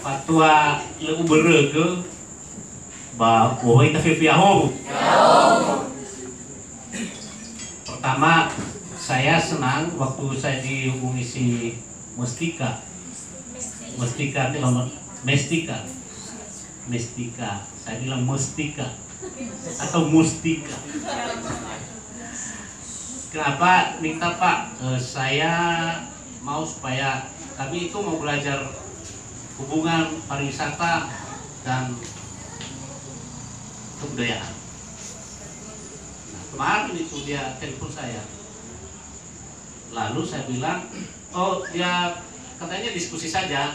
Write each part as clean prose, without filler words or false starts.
Patua leu berege ba boy ka fiaho. Pertama, saya senang waktu saya dihubungi si Mestika. Mestika itu nomor Mestika. Saya bilang Mestika atau Mustika. Kenapa minta Pak? Saya mau supaya kami itu mau belajar hubungan pariwisata dan kebudayaan. Nah, kemarin itu dia telepon saya. Lalu saya bilang, oh dia katanya diskusi saja,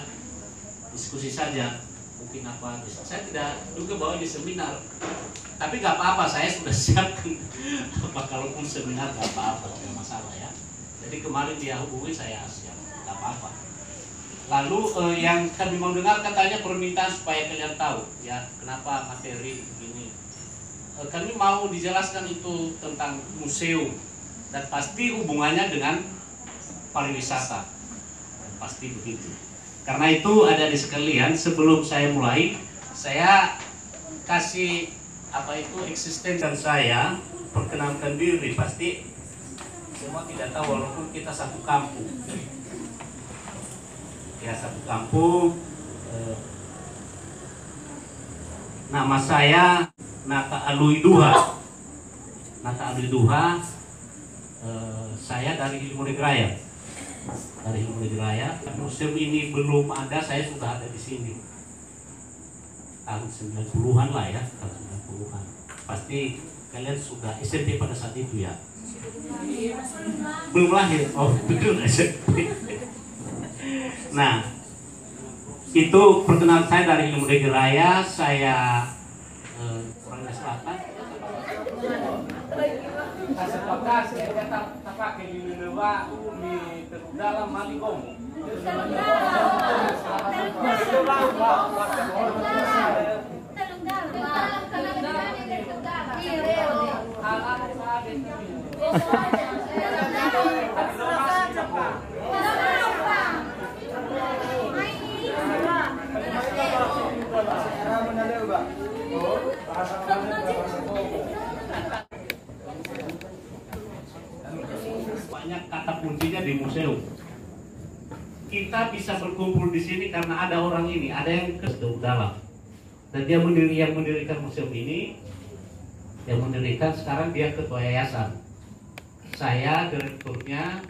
mungkin apa? Saya tidak juga bawa di seminar, tapi nggak apa-apa, saya sudah siapkan. Kalaupun seminar nggak apa-apa, tidak masalah ya. Jadi kemarin dia hubungi saya siap, nggak apa-apa. Lalu yang kami mau dengar katanya permintaan supaya kalian tahu ya kenapa materi begini. Kami mau dijelaskan itu tentang museum dan pasti hubungannya dengan pariwisata, pasti begitu. Karena itu ada di sekalian, sebelum saya mulai, saya kasih apa itu eksistensi dan saya perkenalkan diri. Pasti semua tidak tahu walaupun kita satu kampung. Ya satu kampung. Nama saya Nata Aluiduha. Saya dari Ilmu Negraya. Museum ini belum ada, saya sudah ada di sini. Tahun 90-an lah ya, tahun 90-an. Pasti kalian sudah SMP pada saat itu ya. Belum lahir. Oh, betul SMP. Nah, itu perkenalan saya dari Ilmu Negraya. Saya orang Selatan. Sepakat saya tapak ke Liliwa di dalam Maligomo. Banyak kata kuncinya di museum. Kita bisa berkumpul di sini karena ada orang ini, ada yang ke dalam. Dan dia yang mendirikan museum ini, yang mendirikan sekarang dia ketua yayasan. Saya direkturnya,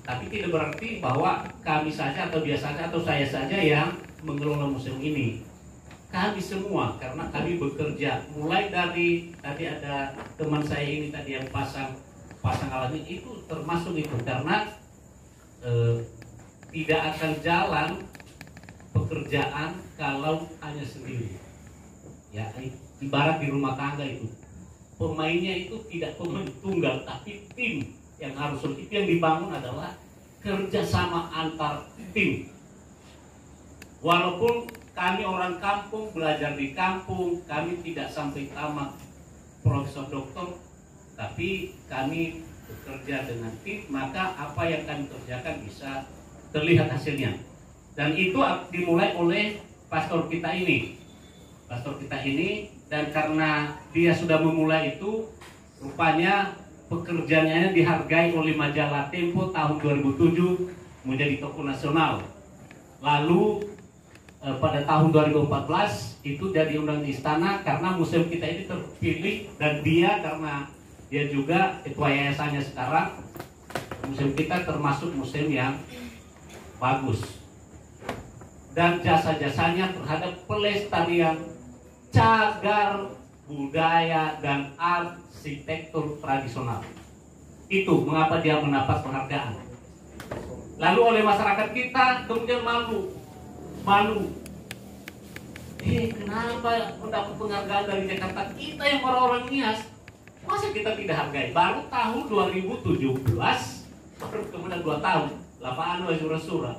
tapi tidak berarti bahwa kami saja atau dia saja atau saya saja yang mengelola museum ini. Kami semua, karena kami bekerja mulai dari tadi ada teman saya ini tadi yang pasang alat ini, itu termasuk itu karena tidak akan jalan pekerjaan kalau hanya sendiri. Ya, ibarat di rumah tangga itu pemainnya itu tidak pemain tunggal tapi tim yang harus, itu yang dibangun adalah kerjasama antar tim. Walaupun kami orang kampung, belajar di kampung, kami tidak sampai tamat profesor doktor, tapi kami bekerja dengan tim, maka apa yang kami kerjakan bisa terlihat hasilnya. Dan itu dimulai oleh pastor kita ini. Dan karena dia sudah memulai itu, rupanya pekerjaannya dihargai oleh majalah Tempo tahun 2007 menjadi tokoh nasional. Lalu pada tahun 2014 itu jadi undang istana karena museum kita ini terpilih, dan dia karena dia juga ketua yayasannya sekarang, museum kita termasuk museum yang bagus. Dan jasa-jasanya terhadap pelestarian cagar budaya dan arsitektur tradisional. Itu mengapa dia mendapat penghargaan. Lalu oleh masyarakat kita kemudian malu. Kenapa mendapat penghargaan dari Jakarta? Kita yang orang-orang Nias, masa kita tidak hargai? Baru tahun 2017, baru kemudian 2 tahun, lapaan surah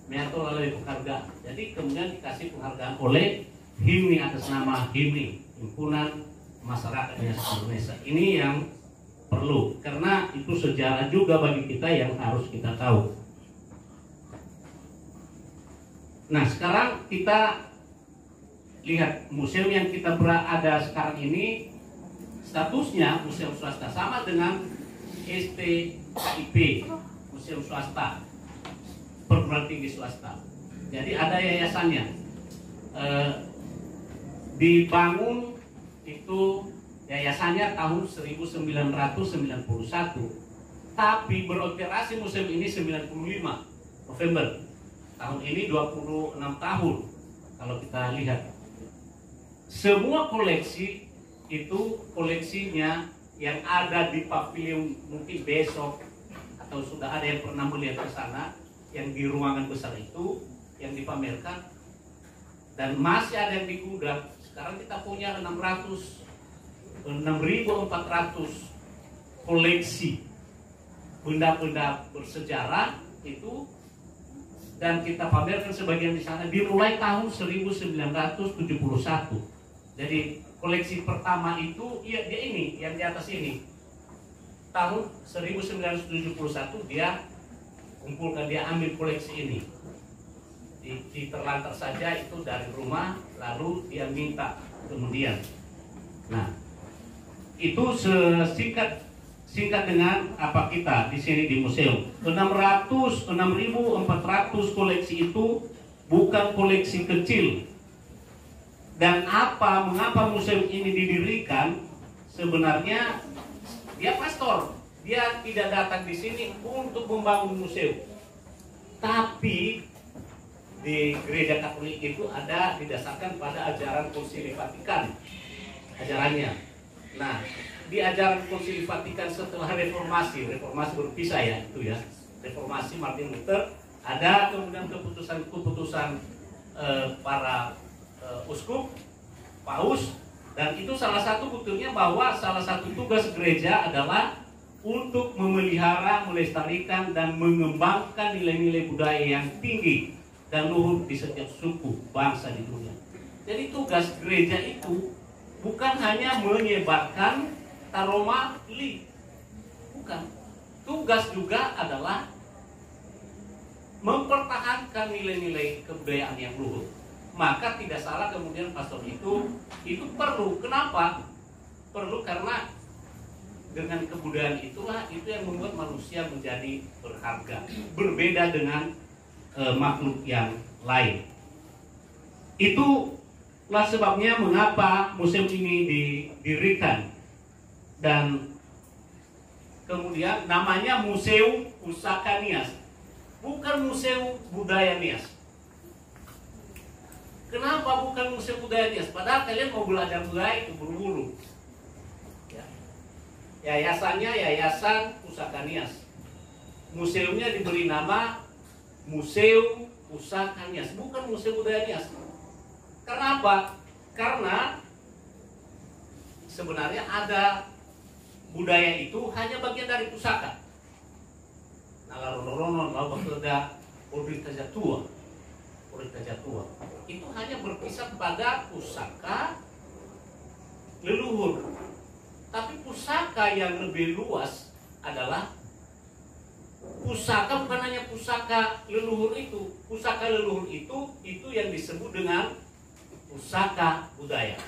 meatur oleh penghargaan. Jadi kemudian dikasih penghargaan oleh HIMNI atas nama HIMNI, Himpunan Masyarakat Nias Indonesia. Ini yang perlu, karena itu sejarah juga bagi kita yang harus kita tahu. Nah, sekarang kita lihat museum yang kita berada sekarang ini statusnya museum swasta, sama dengan STKIP, museum swasta, perguruan tinggi swasta. Jadi ada yayasannya, dibangun itu yayasannya tahun 1991, tapi beroperasi museum ini 95 November. Tahun ini 26 tahun. Kalau kita lihat semua koleksi itu, koleksinya yang ada di pavilion, mungkin besok atau sudah ada yang pernah melihat ke sana, yang di ruangan besar itu yang dipamerkan, dan masih ada yang di gudang. Sekarang kita punya 6.400 koleksi benda-benda bersejarah itu, dan kita pamerkan sebagian di sana dimulai tahun 1971. Jadi koleksi pertama itu dia ini yang di atas ini tahun 1971 dia kumpulkan, dia ambil koleksi ini di terlantar saja itu dari rumah, lalu dia minta kemudian. Nah, itu singkat dengan apa kita di sini di museum. 6.400 koleksi itu bukan koleksi kecil. Dan mengapa museum ini didirikan? Sebenarnya dia pastor, dia tidak datang di sini untuk membangun museum. Tapi di gereja Katolik itu ada didasarkan pada ajaran Konsili Vatikan, ajarannya. Nah, di ajaran Konsili Vatikan setelah reformasi berpisah ya, itu ya, reformasi Martin Luther, ada kemudian keputusan para uskup, paus, dan itu salah satu buktinya bahwa salah satu tugas gereja adalah untuk memelihara, melestarikan, dan mengembangkan nilai-nilai budaya yang tinggi dan luhur di setiap suku bangsa di dunia. Jadi tugas gereja itu bukan hanya menyebarkan Taroma Li, bukan. Tugas juga adalah mempertahankan nilai-nilai kebudayaan yang luhur. Maka tidak salah kemudian pastor itu perlu. Kenapa? Perlu karena dengan kebudayaan itulah itu yang membuat manusia menjadi berharga, berbeda dengan makhluk yang lain. Itulah sebabnya mengapa museum ini didirikan, dan kemudian namanya Museum Pusaka Nias, bukan Museum Budaya Nias. Kenapa bukan Museum Budaya Nias? Padahal kalian mau belajar budaya itu buru-buru. Ya. Yayasannya Yayasan Pusaka Nias. Museumnya diberi nama Museum Pusaka Nias, bukan Museum Budaya Nias. Karena apa? Karena sebenarnya ada budaya itu hanya bagian dari pusaka. Nah, lalu ada Orita Jatua. Itu hanya berkisar pada pusaka leluhur. Tapi pusaka yang lebih luas adalah pusaka, bukan hanya pusaka leluhur itu. Pusaka leluhur itu yang disebut dengan pusaka budaya.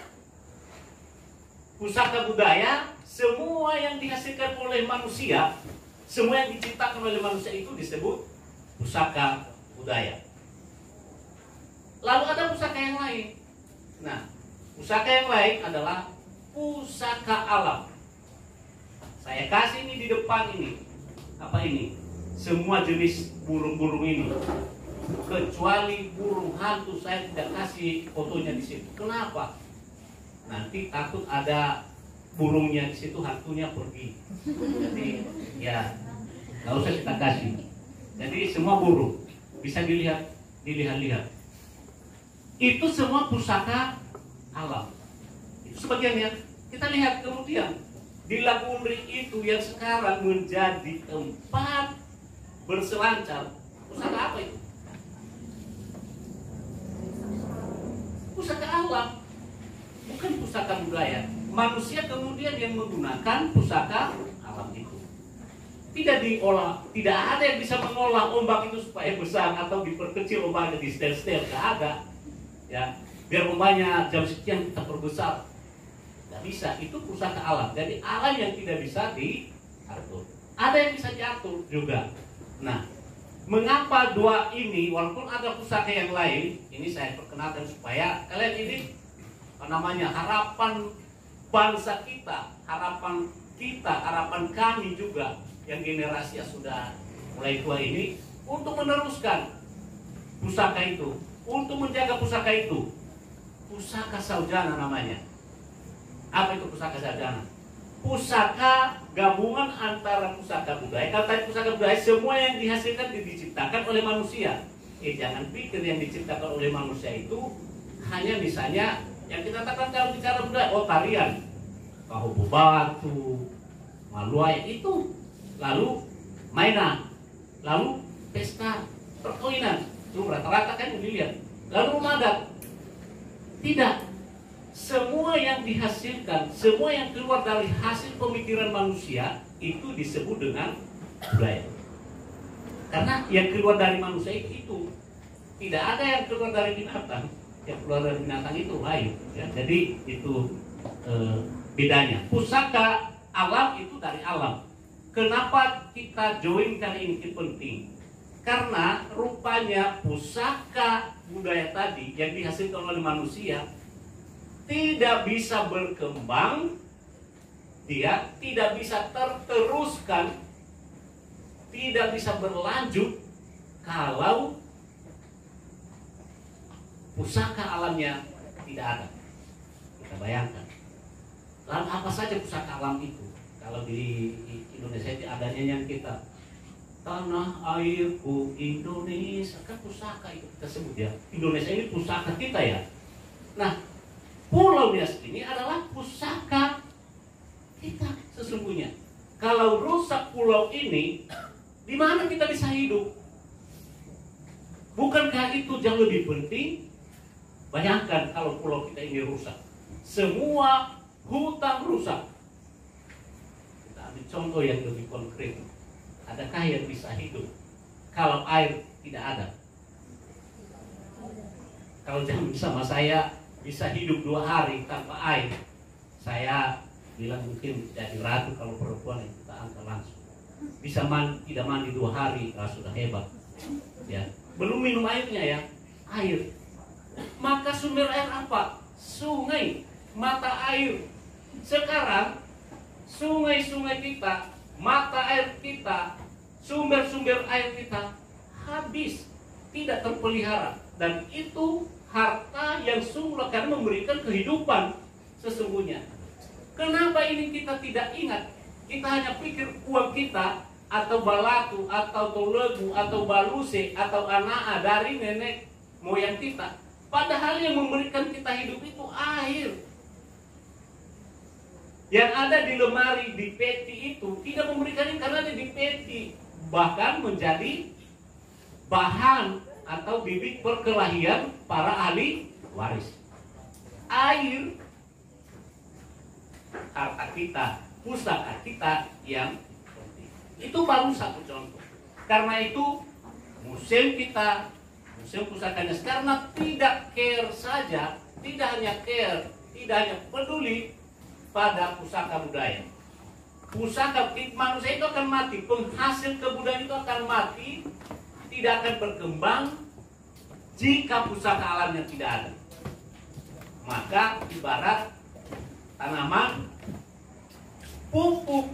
Pusaka budaya, semua yang dihasilkan oleh manusia, semua yang diciptakan oleh manusia itu disebut pusaka budaya. Lalu ada pusaka yang lain. Nah, pusaka yang lain adalah pusaka alam. Saya kasih ini di depan ini. Apa ini? Semua jenis burung-burung ini. Kecuali burung hantu saya tidak kasih fotonya di situ. Kenapa? Nanti takut ada burungnya di situ, hantunya pergi. Jadi ya nggak usah kita kasih. Jadi semua burung bisa dilihat. Itu semua pusaka alam. Itu sebagiannya. Kita lihat kemudian di Lagundri itu yang sekarang menjadi tempat berselancar. Pusaka apa itu? Pusaka alam, bukan pusaka budaya. Manusia kemudian yang menggunakan pusaka alam itu. tidak diolah, tidak ada yang bisa mengolah ombak itu supaya besar atau diperkecil ombaknya di setel-setel, nggak ada. Ya, biar ombaknya jam sekian kita perbesar, nggak bisa. Itu pusaka alam. Jadi alam yang tidak bisa diatur. Ada yang bisa diatur juga. Nah, mengapa dua ini, walaupun ada pusaka yang lain, ini saya perkenalkan supaya kalian ini harapan bangsa kita, harapan kita, harapan kami juga yang generasi yang sudah mulai tua ini untuk meneruskan pusaka itu, untuk menjaga pusaka itu. Pusaka Saujana namanya. Apa itu pusaka Saujana? Pusaka gabungan antara pusaka budaya. Kalau tadi pusaka budaya, semua yang dihasilkan diciptakan oleh manusia. Jangan pikir yang diciptakan oleh manusia itu hanya misalnya yang kita katakan kalau bicara budaya, tarian, kahu batu, maluai itu, lalu mainan, lalu pesta perkawinan, itu rata-rata kan dilihat. Lalu rumah adat, tidak. Semua yang dihasilkan, semua yang keluar dari hasil pemikiran manusia itu disebut dengan budaya. Karena yang keluar dari manusia itu tidak ada yang keluar dari binatang. Yang keluar dari binatang itu lain. Ya, jadi itu bedanya. Pusaka alam itu dari alam. Kenapa kita joinkan ini penting? Karena rupanya pusaka budaya tadi yang dihasilkan oleh manusia tidak bisa berkembang, dia tidak bisa terteruskan, tidak bisa berlanjut kalau pusaka alamnya tidak ada. Kita bayangkan. Lalu apa saja pusaka alam itu? Kalau di Indonesia itu adanya yang kita tanah airku Indonesia, kan pusaka itu kita sebut ya. Indonesia ini pusaka kita ya. Nah, Pulau Nias ini adalah pusaka kita sesungguhnya. Kalau rusak pulau ini, di mana kita bisa hidup? Bukankah itu jauh lebih penting? Bayangkan kalau pulau kita ini rusak, semua hutan rusak. Kita ambil contoh yang lebih konkret. Adakah yang bisa hidup kalau air tidak ada? Kalau zaman sama saya bisa hidup 2 hari tanpa air, saya bilang mungkin jadi ratu. Kalau perempuan yang kita angkat langsung bisa tidak mandi 2 hari, sudah hebat ya. Belum minum airnya ya, air. Maka sumber air apa? Sungai, mata air. Sekarang sungai-sungai kita, mata air kita, sumber-sumber air kita habis, tidak terpelihara. Dan itu harta yang sungguh akan memberikan kehidupan sesungguhnya. Kenapa ini kita tidak ingat? Kita hanya pikir uang kita atau balatu atau tolegu atau baluse atau anaa dari nenek moyang kita. Padahal yang memberikan kita hidup itu air. Yang ada di lemari, di peti itu tidak memberikan karena ada di peti. Bahkan menjadi bahan atau bibit perkelahian para ahli waris. Air, harta kita, pusaka kita yang penting. Itu baru satu contoh. Karena itu museum kita, museum pusakanya karena tidak care saja, tidak hanya care, tidak hanya peduli pada pusaka budaya. Pusaka manusia itu akan mati, penghasil kebudayaan itu akan mati, tidak akan berkembang jika pusaka alamnya tidak ada. Maka ibarat tanaman, pupuk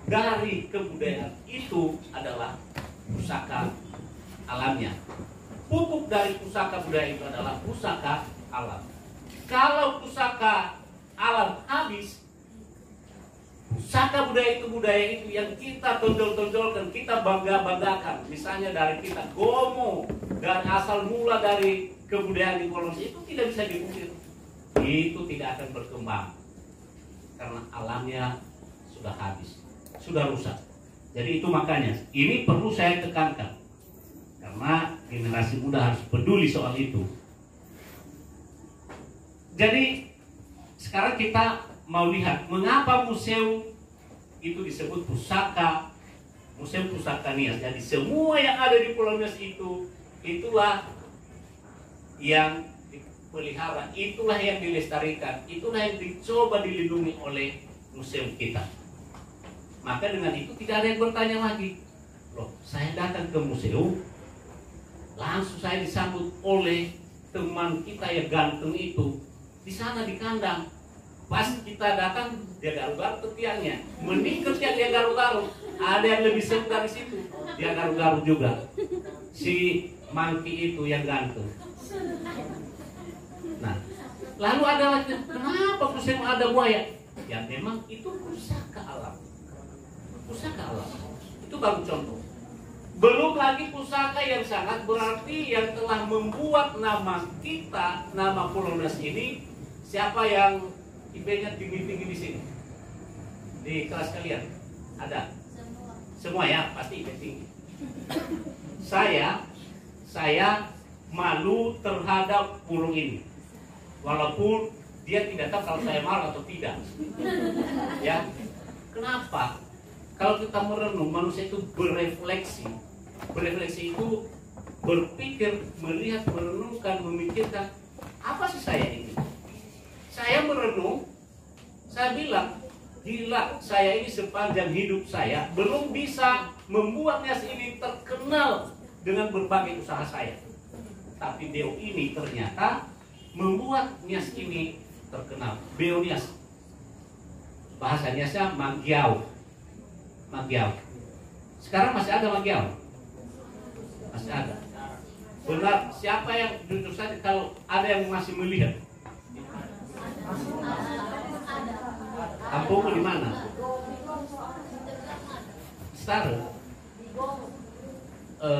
dari kebudayaan itu adalah pusaka alamnya. Pupuk dari pusaka budaya itu adalah pusaka alam. Kalau pusaka alam habis, pusaka budaya itu yang kita tonjol-tonjolkan, kita bangga-banggakan. Misalnya dari kita Gomo, dari asal mula dari kebudayaan di koloni itu tidak bisa diukir. Itu tidak akan berkembang. Karena alamnya sudah habis, sudah rusak. Jadi itu makanya, ini perlu saya tekankan. Karena generasi muda harus peduli soal itu. Jadi sekarang kita mau lihat mengapa museum itu disebut pusaka Museum Pusaka Nias. Jadi semua yang ada di Pulau Nias itulah yang dipelihara, itulah yang dilestarikan, itulah yang dicoba dilindungi oleh museum kita. Maka dengan itu tidak ada yang bertanya lagi, loh saya datang ke museum, langsung saya disambut oleh teman kita yang ganteng itu di sana di kandang. Pas kita datang dia garu-garu ke tiangnya, mending ke tiang dia garu-garu. Ada yang lebih sebentar di situ, dia garu-garu juga. Si Mangki itu yang ganteng. Nah, lalu ada lagi, kenapa museum ada buaya? Ya memang itu pusaka alam. Pusaka alam. Itu baru contoh. Belum lagi pusaka yang sangat berarti yang telah membuat nama kita, nama Pulau Nias ini. Siapa yang IP-nya tinggi-tinggi di sini? Di kelas kalian? Ada? Semua ya, pasti IP tinggi. Saya malu terhadap burung ini. Walaupun dia tidak tahu kalau saya malu atau tidak. Ya. Kenapa? Kalau kita merenung, manusia itu berefleksi. Berefleksi itu berpikir, melihat, merenungkan, memikirkan, apa sih saya ini? Saya merenung, saya bilang, gila, saya ini sepanjang hidup saya belum bisa membuat Nias ini terkenal dengan berbagai usaha saya. Tapi Beo ini ternyata membuat Nias ini terkenal. Beo Nias, bahasa Niasnya Magiau. Magiau. Sekarang masih ada Magiau? Masih ada. Benar, siapa yang jujur saja kalau ada yang masih melihat? Kampungmu di mana? Setara.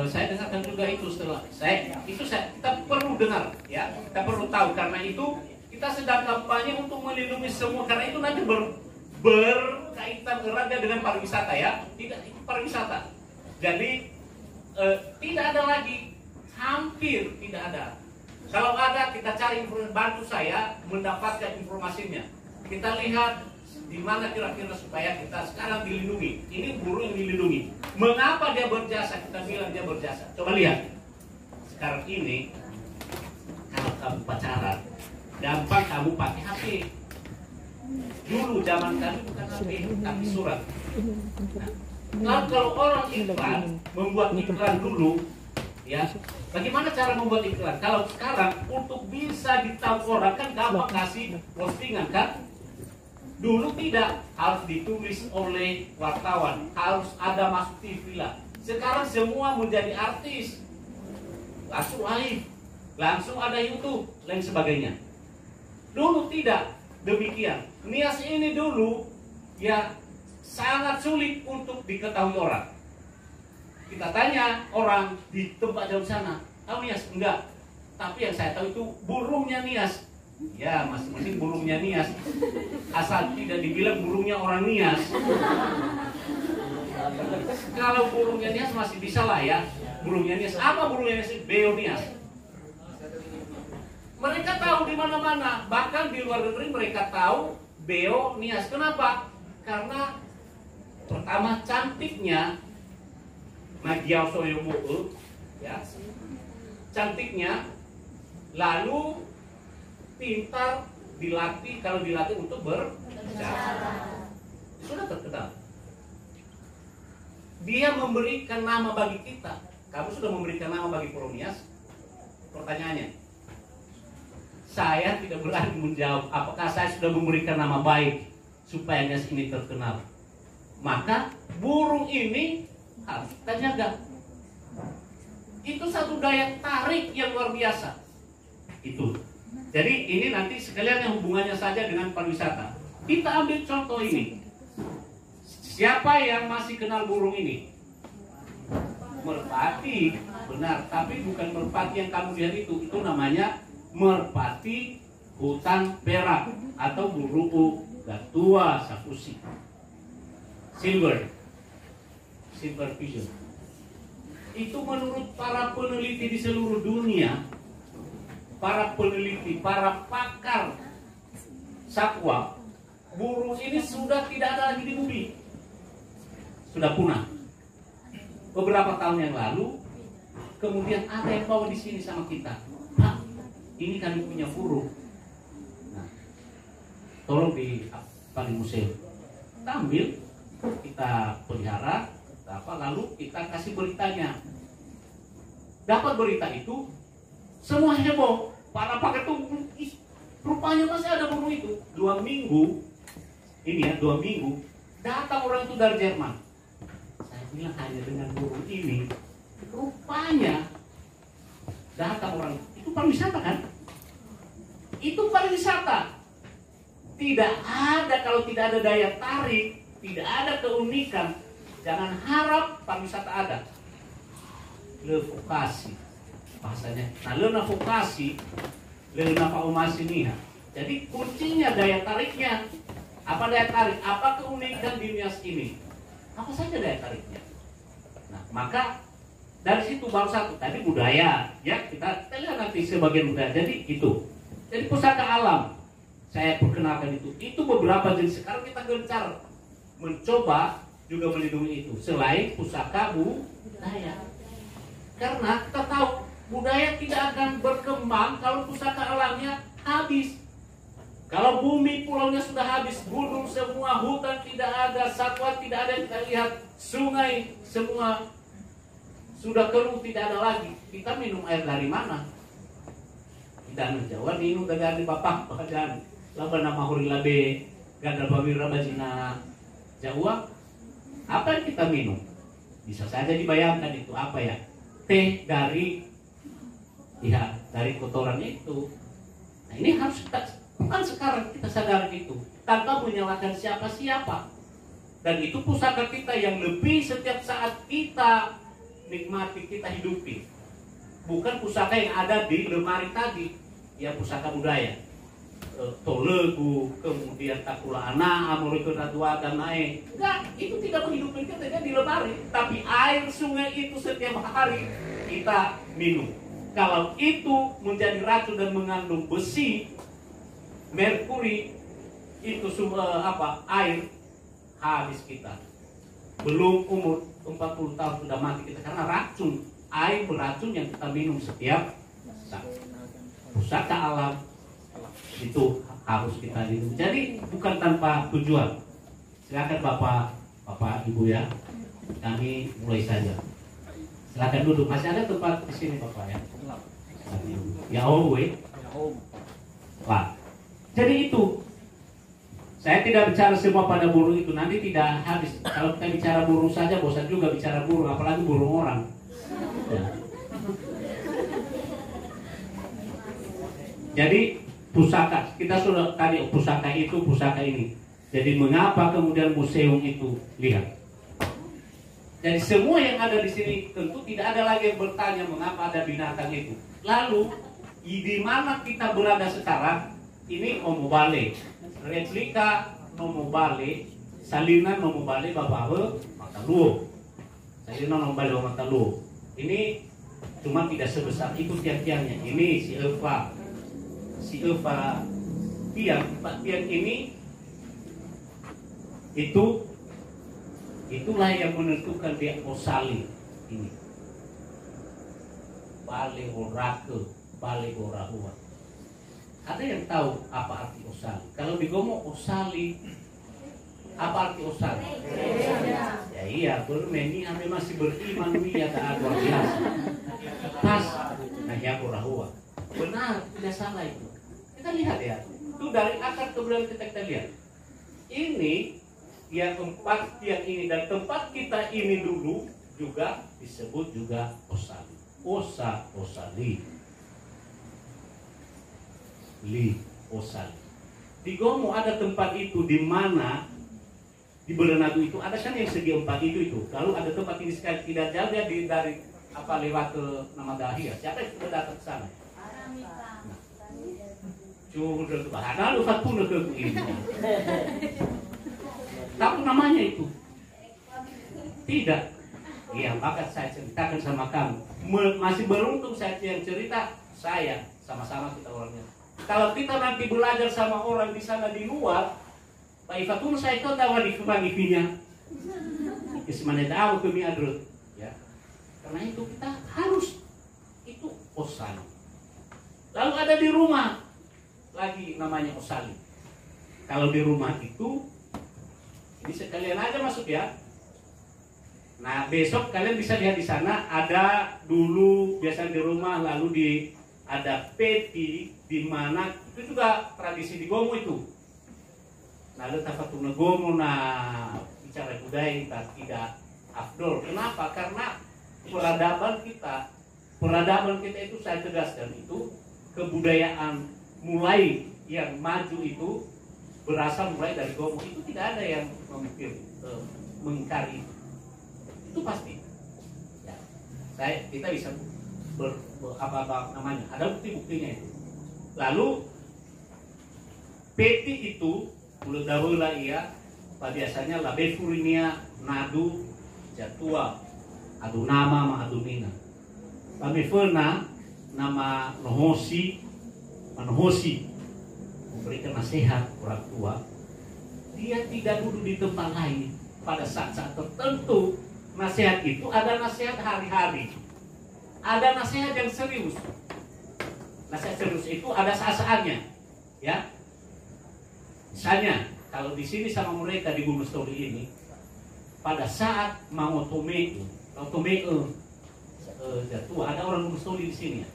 Saya dengarkan juga itu setelah kita perlu dengar, ya, kita perlu tahu karena itu kita sedang kampanye untuk melindungi semua karena itu nanti berkaitan erat dengan pariwisata, ya, tidak itu pariwisata. Jadi tidak ada lagi, hampir tidak ada. Kalau ada kita cari informasi, bantu saya mendapatkan informasinya. Kita lihat di mana kira-kira supaya kita sekarang dilindungi. Ini burung yang dilindungi. Mengapa dia berjasa? Kita bilang dia berjasa. Coba lihat. Sekarang ini kalau kamu pacaran, gampang kamu pakai HP. Dulu zaman kami bukan HP, tapi surat. Nah, kalau orang iklan, membuat iklan dulu, ya, bagaimana cara membuat iklan? Kalau sekarang untuk bisa ditahu orang kan gampang kasih postingan kan? Dulu tidak, harus ditulis oleh wartawan, harus ada masuk TV lah. Sekarang semua menjadi artis, langsung live, langsung ada YouTube, lain sebagainya. Dulu tidak demikian. Nias ini dulu ya sangat sulit untuk diketahui orang. Kita tanya orang di tempat jauh sana, tahu Nias? Enggak. Tapi yang saya tahu itu burungnya Nias. Ya, masing-masing burungnya Nias. Asal tidak dibilang burungnya orang Nias. Kalau burungnya Nias masih bisa lah ya. Burungnya Nias. Apa burungnya Nias? Beo Nias. Mereka tahu di mana-mana. Bahkan di luar negeri mereka tahu Beo Nias. Kenapa? Karena pertama cantiknya Magiau Soyomu, ya, cantiknya, lalu pintar, dilatih, kalau dilatih untuk berbicara, sudah terkenal. Dia memberikan nama bagi kita. Kamu sudah memberikan nama bagi Pulau Nias? Pertanyaannya, saya tidak berani menjawab apakah saya sudah memberikan nama baik supaya Nias ini terkenal. Maka burung ini harus kita jaga. Itu satu daya tarik yang luar biasa. Itu. Jadi ini nanti sekalian yang hubungannya saja dengan pariwisata. Kita ambil contoh ini. Siapa yang masih kenal burung ini? Merpati, benar. Tapi bukan merpati yang kamu lihat itu. Itu namanya merpati hutan perak atau burung gatua sakusi. Silver pigeon. Itu menurut para peneliti di seluruh dunia, para peneliti, para pakar satwa, burung ini sudah tidak ada lagi di bumi, sudah punah. beberapa tahun yang lalu, kemudian ada yang bawa di sini sama kita, Pak, ini kami punya burung. Nah, tolong di museum. Kita ambil, kita pelihara, lalu kita kasih beritanya. Dapat berita itu, semua heboh. Para pakai tuh, rupanya masih ada burung itu. 2 minggu, ini ya 2 minggu, datang orang itu dari Jerman. Saya bilang hanya dengan burung ini, rupanya datang orang itu pariwisata kan? Itu pariwisata. Tidak ada kalau tidak ada daya tarik, tidak ada keunikan. Jangan harap pariwisata ada. Le vokasi bahasanya. Nah, le vokasi, le faumasinia. Jadi kuncinya daya tariknya. Apa daya tarik? Apa keunikan di Nias ini? Apa saja daya tariknya? Nah, maka dari situ baru satu. Tadi budaya, ya kita lihat nanti sebagian budaya. Jadi itu. Jadi pusaka alam. Saya perkenalkan itu. Itu beberapa jenis. Sekarang kita gencar mencoba juga melindungi itu. Selain pusaka budaya. Karena kita tahu budaya tidak akan berkembang kalau pusaka alamnya habis. Kalau bumi pulaunya sudah habis, gunung semua, hutan tidak ada, satwa tidak ada, kita lihat sungai semua sudah keruh, tidak ada lagi. Kita minum air dari mana? Tidak Jawa minum dari bapak badan. Laban nama huri labe gadal bawira bajina Jawa. Apa yang kita minum? Bisa saja dibayangkan itu apa ya? Teh dari kotorannya itu. Nah, ini harus kita, bukan sekarang kita sadar itu tanpa menyalahkan siapa-siapa. Dan itu pusaka kita yang lebih setiap saat kita nikmati, kita hidupi. Bukan pusaka yang ada di lemari tadi, ya pusaka budaya. Tolegu, kemudian takula anak, amoriko radua dan naik. Enggak, itu tidak menghidupkan kita di lemari. Tapi air sungai itu setiap hari kita minum. Kalau itu menjadi racun dan mengandung besi, merkuri, itu air, habis kita. Belum umur 40 tahun sudah mati kita karena racun. Air beracun yang kita minum setiap saat. Pusaka alam itu harus kita minum. Jadi bukan tanpa tujuan. Silakan Bapak Ibu ya. Kami mulai saja. Silakan duduk. Masih ada tempat di sini Bapak ya. Ya we. Wah. Jadi itu. Saya tidak bicara semua pada burung itu, nanti tidak habis. Kalau kita bicara burung saja bosan juga bicara burung, apalagi burung orang. Ya. Jadi pusaka, kita sudah tadi pusaka itu, pusaka ini. Jadi mengapa kemudian museum itu lihat? Jadi semua yang ada di sini tentu tidak ada lagi yang bertanya mengapa ada binatang itu. Lalu di mana kita berada sekarang? Ini Omobale, replika Omobale, salinan Omobale Babawe Mataluo, salinan Omobale Mataluo. Ini cuma tidak sebesar itu tiang-tiangnya. Ini si Eva tiang ini itulah yang menentukan dia Osali ini. Bale Orake, Bale Orahua. Ada yang tahu apa arti Osali? Kalau digomo Osali, apa arti Osali? Ya iya, bermeni ame masih beriman dia tak luar biasa. Pas, nah ya Orahua. Benar, tidak salah itu. Kita lihat ya, itu dari akar ke belakang kita lihat. Ini yang tempat yang ini dan tempat kita ini dulu juga disebut juga Osali. Osali. Osali. Di Gomo ada tempat itu di mana di Berenadu itu ada kan yang segi empat itu. Lalu ada tempat ini sekali tidak jauh dari lewat ke nama Dahia. Siapa yang sudah datang ke sana? Sudah tuh bahana lu satu ke ini. Tahu namanya itu? Tidak. Iya, maka saya ceritakan sama kamu. Masih beruntung saya yang cerita, saya sama-sama kita orangnya. Kalau kita nanti belajar sama orang di sana di luar, Pak Ifatun saya tahu tahu di kebangipinya. Ismane tahu kami adrut, ya. Karena itu kita harus itu osali. Lalu ada di rumah lagi namanya osali. Kalau di rumah itu ini sekalian aja masuk ya. Nah besok kalian bisa lihat di sana ada dulu biasa di rumah, lalu ada peti di mana itu juga tradisi di Gomo itu. Nah letak fatuna Gomo bicara budaya kita tidak afdol. Kenapa? Karena peradaban kita itu saya tegaskan itu kebudayaan mulai yang maju itu berasal mulai dari Gomo, itu tidak ada yang mengingkari itu pasti. Ya, kita bisa apa namanya? Ada bukti-buktinya itu. Lalu peti itu mulut dahulu ia biasanya labe furinia nadu jatua adu nama ma adu nina. Kami pernah nama nohosi memberikan nasihat orang tua, dia tidak duduk di tempat lain pada saat-saat tertentu. Nasihat itu ada nasihat hari-hari, ada nasihat yang serius. Nasihat serius itu ada saat-saatnya, ya. Misalnya kalau di sini sama mereka di Gunung Stoli ini, pada saat mau tomeu jatuh, ada orang Gunung Stoli di sini ya.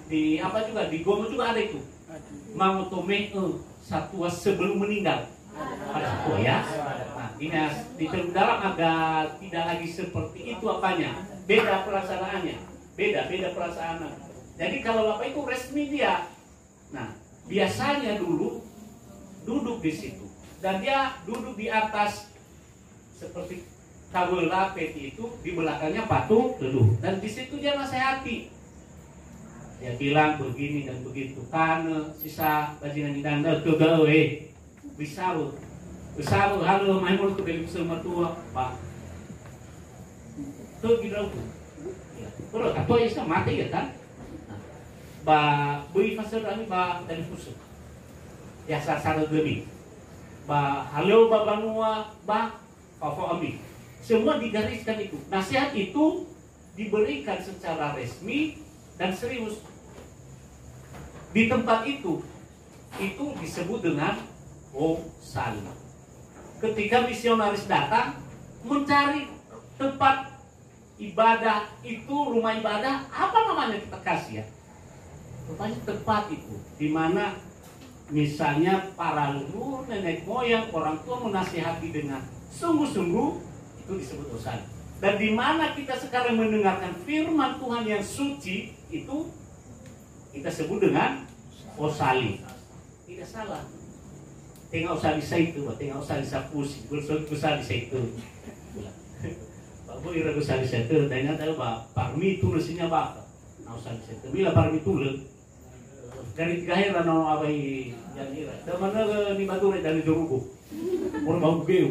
Di apa juga di Gomo juga ada itu. Mau tomeu satwa sebelum meninggal. Ada satwa ya. Nah, ini di dalam agak tidak lagi seperti itu apanya. Beda perasaannya. Beda perasaan. Jadi kalau apa itu resmi dia. Nah, biasanya dulu duduk di situ dan dia duduk di atas seperti kabela peti itu, di belakangnya patung teduh dan di situ dia nasihati. Dia bilang begini dan begitu, karena sisa bajingan di danda kegawe besar halo main mulut ke beli semua tua pak tuh gitu terus atau ya mati ya kan ba bui fase kami ba dari pusat ya sasar lebih ba halo ba banua ba fafo ami semua digariskan itu. Nasihat itu diberikan secara resmi dan serius. Di tempat itu disebut dengan osali. Ketika misionaris datang mencari tempat ibadah itu, rumah ibadah, apa namanya kita kasih ya? Rupanya tempat itu di mana misalnya para leluhur, nenek moyang, orang tua menasihati dengan sungguh-sungguh, itu disebut osali. Dan di mana kita sekarang mendengarkan firman Tuhan yang suci itu kita sebut dengan osali. Tidak salah. Tengah osali saya itu, tengah osali saya pusing, osali saya itu. Pak Bu ira osali saya itu, dan tahu Pak parmi itu nasinya Pak. Nah osali saya itu, bila parmi itu dari tiga hari rano abai yang ira. Dan mana ni Madura dari Jorugo, orang bau beu.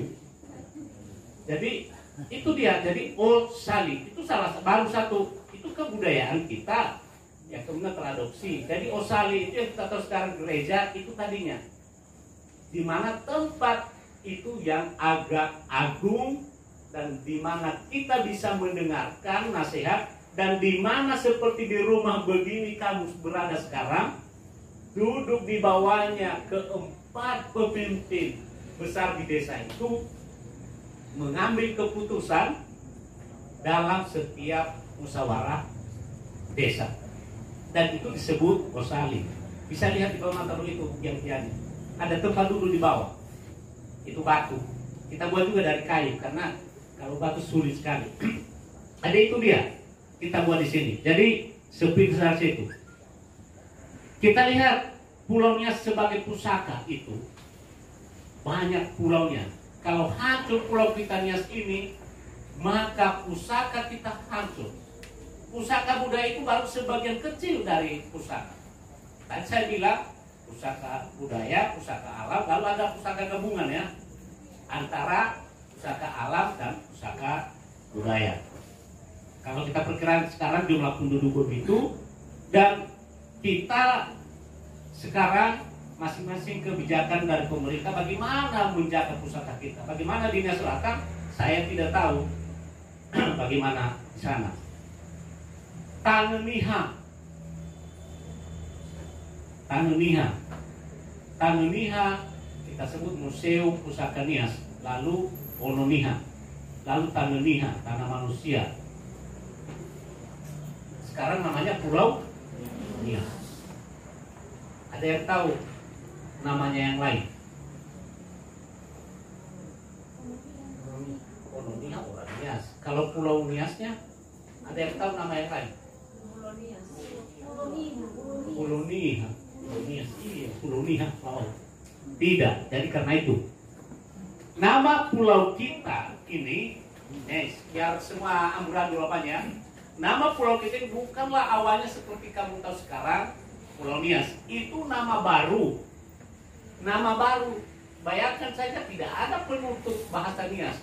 Jadi itu dia, jadi osali itu baru satu, itu kebudayaan kita yang kemudian teradopsi. Jadi osali itu yang kita tahu sekarang gereja itu tadinya di mana tempat itu yang agak agung dan di mana kita bisa mendengarkan nasihat dan di mana seperti di rumah begini kamu berada sekarang, duduk di bawahnya keempat pemimpin besar di desa itu mengambil keputusan dalam setiap musyawarah desa, dan itu disebut osali. Bisa lihat di bawah mata itu yang tiada ada tempat duduk di bawah, itu batu. Kita buat juga dari kayu karena kalau batu sulit sekali. Ada itu dia, kita buat di sini. Jadi sepi besar situ. Kita lihat pulaunya sebagai pusaka itu banyak pulaunya. Kalau hancur pulau Pitanias ini, maka pusaka kita hancur. Pusaka budaya itu baru sebagian kecil dari pusaka. Tadi saya bilang pusaka budaya, pusaka alam, lalu ada pusaka gabungan ya antara pusaka alam dan pusaka budaya. Kalau kita perkirakan sekarang jumlah penduduk begitu, dan kita sekarang masing-masing kebijakan dari pemerintah bagaimana menjaga pusaka kita, bagaimana di Nia Selatan, saya tidak tahu bagaimana di sana. Tangeniha. Tangeniha. Tangeniha kita sebut Museum Pusaka Nias, lalu Ononiha, lalu Tangeniha, tanah manusia. Sekarang namanya Pulau Nias. Ada yang tahu namanya yang lain? Ononiha, orang Nias. Kalau Pulau Niasnya, ada yang tahu nama yang lain? Pulau Nias. Pulau Niha. Pulau Nias, iya, Pulau Niha. Oh. Tidak, jadi karena itu nama pulau kita ini, biar semua amburadul apanya, nama pulau kita ini bukanlah awalnya seperti kamu tahu sekarang, Pulau Nias. Itu nama baru. Nama baru. Bayangkan saja tidak ada penutup bahasa Nias.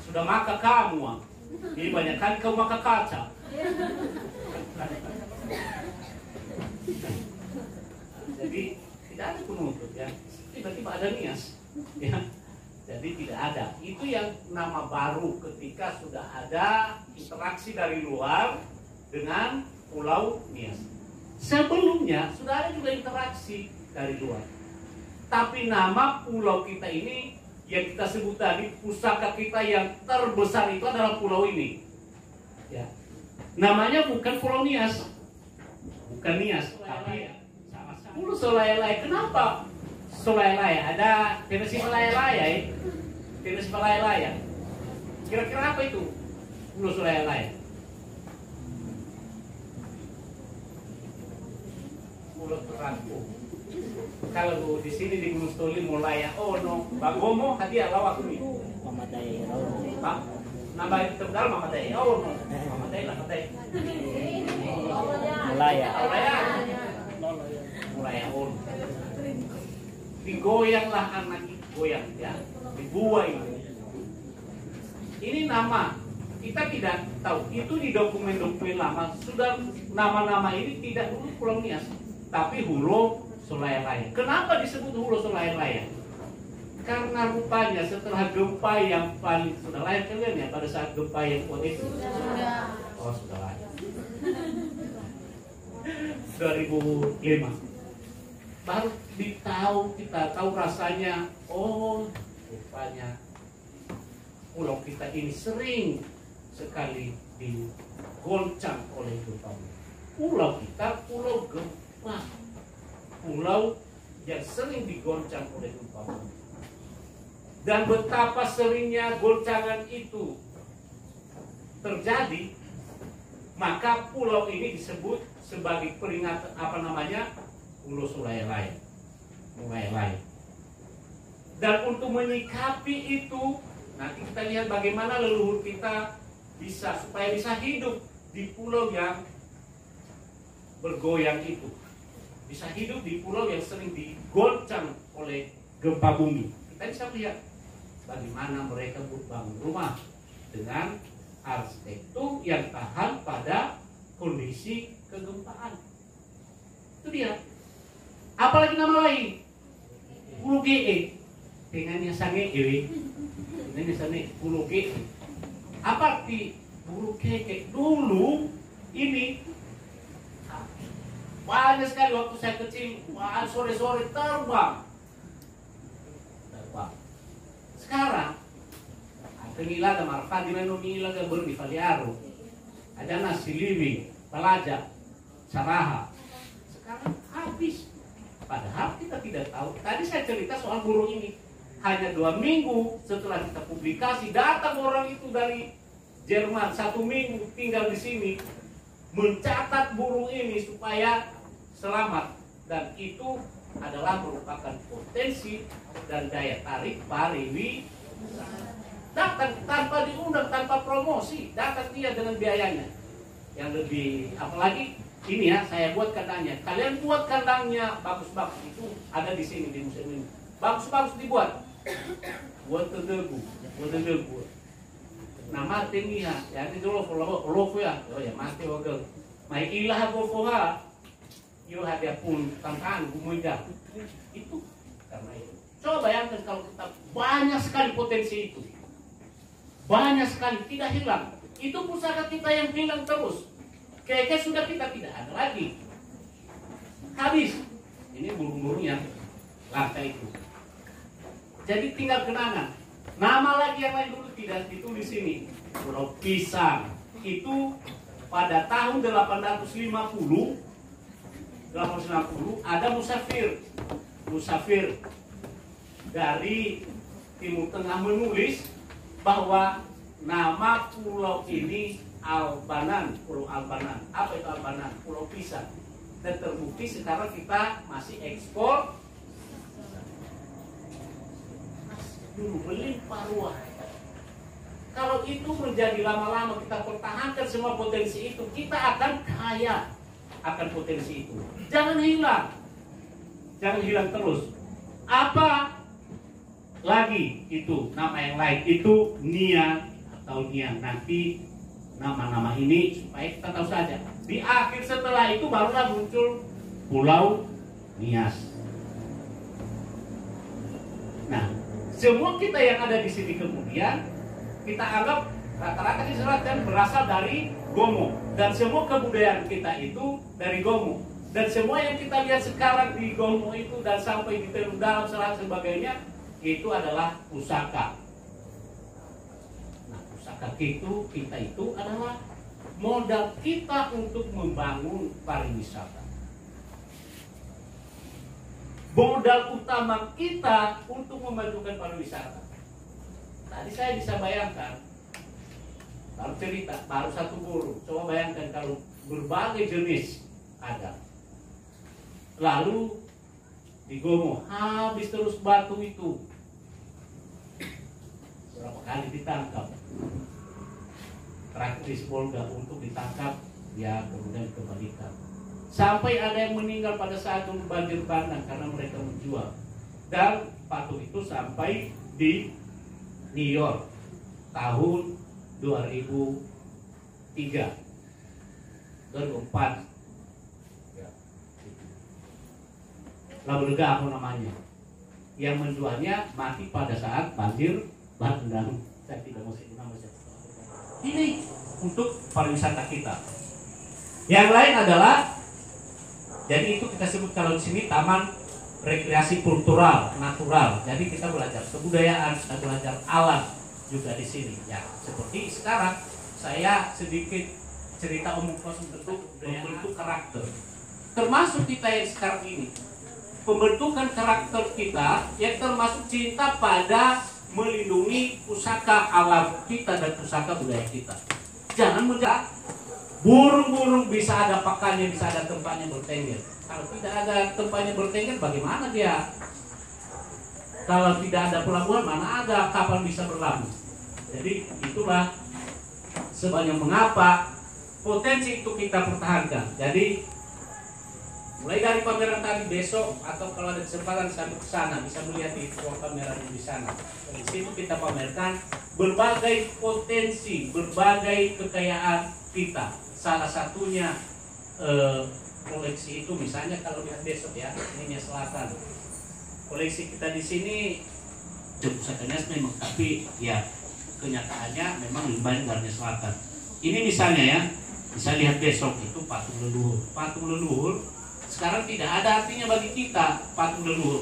Sudah maka kamu, ini banyak kali kau makan kaca. Jadi tidak ada penutup ya. Tiba-tiba ada Nias. Ya. Jadi tidak ada. Itu yang nama baru ketika sudah ada interaksi dari luar dengan Pulau Nias. Sebelumnya sudah ada juga interaksi dari luar. Tapi nama pulau kita ini yang kita sebut tadi, pusaka kita yang terbesar itu adalah pulau ini. Ya. Namanya bukan Pulau Nias. Bukan Nias, tapi Pulau Solayalaya. Kenapa Solayalaya? Ada Tennessee Solayalaya, Tennessee Solayalaya. Kira-kira apa itu Pulau Solayalaya? Pulau terangkum. Kalau di sini di Gunung Stoli mulai no, Bagomo hadiah lawak ini. Mamatay. Pak, nambah itu dalam Mamatay. Oh, no. Mamatay. Mulaya. Mulai on. Digoyanglah anak itu, goyang ya, dibuai. Ini nama kita tidak tahu. Itu di dokumen-dokumen lama sudah nama-nama ini tidak dulu Pulau Nias, tapi Hulu Solayalaya. Kenapa disebut Hulu Solayalaya? Karena rupanya setelah gempa yang paling sudah lahir kalian ya pada saat gempa yang kuat itu. Oh sudah lahir. 2005. Baru kita tahu rasanya, oh rupanya pulau kita ini sering sekali digoncang oleh gempa. Pulau kita pulau gempa, pulau yang sering digoncang oleh gempa. Dan betapa seringnya goncangan itu terjadi, maka pulau ini disebut sebagai peringatan Pulau Solayalaya. Dan untuk menyikapi itu, nanti kita lihat bagaimana leluhur kita supaya bisa hidup di pulau yang bergoyang itu, bisa hidup di pulau yang sering digoncang oleh gempa bumi. Kita bisa lihat bagaimana mereka bangun rumah dengan arsitektur yang tahan pada kondisi kegempaan. Itu dia. Apalagi nama lain, Pulau GE, dengannya sange ewe, dengannya sange Pulau GE. Apa arti Pulau GE? Dulu ini banyak sekali waktu saya kecil, sore-sore terbang. Sekarang Tengila ada marfan di mana Mila ada berdi Faliaro, ada nasi liwing, Pelaja, Saraha. Sekarang habis. Padahal kita tidak tahu. Tadi saya cerita soal burung ini. Hanya 2 minggu setelah kita publikasi, datang orang itu dari Jerman 1 minggu tinggal di sini, mencatat burung ini supaya selamat. Dan itu adalah merupakan potensi dan daya tarik pariwisata. Datang tanpa diundang, tanpa promosi, datang dia dengan biayanya yang lebih, apalagi ini ya, saya buat kandangnya. Kalian buat kandangnya bagus-bagus, itu ada di sini di museum ini. Bagus-bagus dibuat. Buat terdebu. Nama tinggi ya, itu lofu ya. Oh ya mati wagel. Mai ilah bofoha. Yo hadiah pun tantangan gumuida. Itu karena itu. Coba bayangkan kalau kita banyak sekali potensi itu. Banyak sekali tidak hilang. Itu pusaka kita yang hilang terus. Kayaknya sudah kita tidak ada lagi. Habis. Ini burung-burung yang langka itu. Jadi tinggal kenangan. Nama lagi yang lain dulu tidak ditulis sini. Pulau Pisang. Itu pada tahun 850 ada musafir dari Timur Tengah menulis bahwa nama pulau ini Albanan, Pulau Albanan. Apa itu Albanan? Pulau Pisang. Dan terbukti sekarang kita masih ekspor dulu melimpah ruah. Kalau itu menjadi lama-lama kita pertahankan semua potensi itu, kita akan kaya akan potensi itu. Jangan hilang terus. Apa lagi itu nama yang lain itu Nia atau Nian. Nanti nama-nama ini supaya kita tahu saja. Di akhir setelah itu barulah muncul Pulau Nias. Nah, semua kita yang ada di sini kemudian kita anggap rata-rata diserahkan berasal dari Gomo, dan semua kebudayaan kita itu dari Gomo, dan semua yang kita lihat sekarang di Gomo itu dan sampai di Teluk Dalam dan sebagainya itu adalah pusaka. Nah, pusaka kita itu adalah modal kita untuk membangun pariwisata. Modal utama kita untuk memajukan pariwisata. Tadi saya bisa bayangkan, baru cerita, baru satu burung. Coba bayangkan kalau berbagai jenis ada. Lalu di Gomo habis terus batu itu. Berapa kali ditangkap? Praktis Polda untuk ditangkap, ya kemudian dikembalikan. Sampai ada yang meninggal pada saat banjir bandang karena mereka menjual. Dan patung itu sampai di New York tahun 2003, 2004. Ya. Labu Lega apa namanya? Yang menjualnya mati pada saat banjir bandang. Saya tidak mau sebut nama siapa. Ini untuk pariwisata kita. Yang lain adalah, jadi itu kita sebut kalau di sini taman rekreasi kultural natural. Jadi kita belajar kebudayaan, kita belajar alam juga di sini. Ya, seperti sekarang saya sedikit cerita umum bentuk karakter. Termasuk kita yang sekarang ini, pembentukan karakter kita yang termasuk cinta pada melindungi pusaka alam kita dan pusaka budaya kita. Jangan mudah burung-burung bisa ada pakannya, bisa ada tempatnya bertengger. Kalau tidak ada tempatnya bertengger, bagaimana dia? Kalau tidak ada pelabuhan, mana ada kapal bisa berlabuh? Jadi itulah sebabnya mengapa potensi itu kita pertahankan. Jadi mulai dari pameran tadi besok atau kalau ada kesempatan sampai ke sana bisa melihat di ruang pameran di sana. Di situ kita pamerkan berbagai potensi, berbagai kekayaan kita. Salah satunya koleksi itu misalnya kalau lihat besok ya, ini Selatan. Koleksi kita di sini pusakanya memang, tapi ya kenyataannya memang lebih banyak dari Selatan. Ini misalnya ya, bisa lihat besok itu patung leluhur. Patung leluhur sekarang tidak ada artinya bagi kita patung leluhur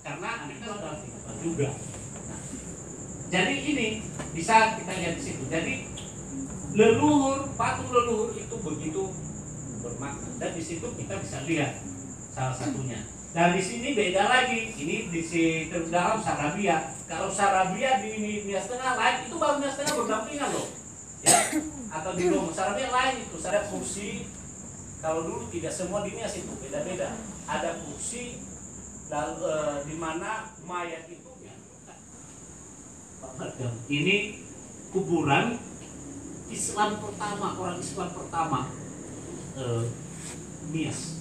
karena kita sudah juga. Nah, jadi ini bisa kita lihat di situ. Jadi leluhur, patung leluhur itu begitu bermakna dan di situ kita bisa lihat salah satunya. Dan di sini beda lagi. Ini di Teluk Dalam Sarabia. Kalau Sarabia di Nias Tengah lain, itu baru Nias Tengah berdampingan loh. Ya, atau di Gomo Sarabia lain itu. Ada kursi. Kalau dulu tidak semua di Nias itu beda-beda. Ada kursi dan di mana mayat itu ya. Ini kuburan Islam pertama, orang Islam pertama Nias.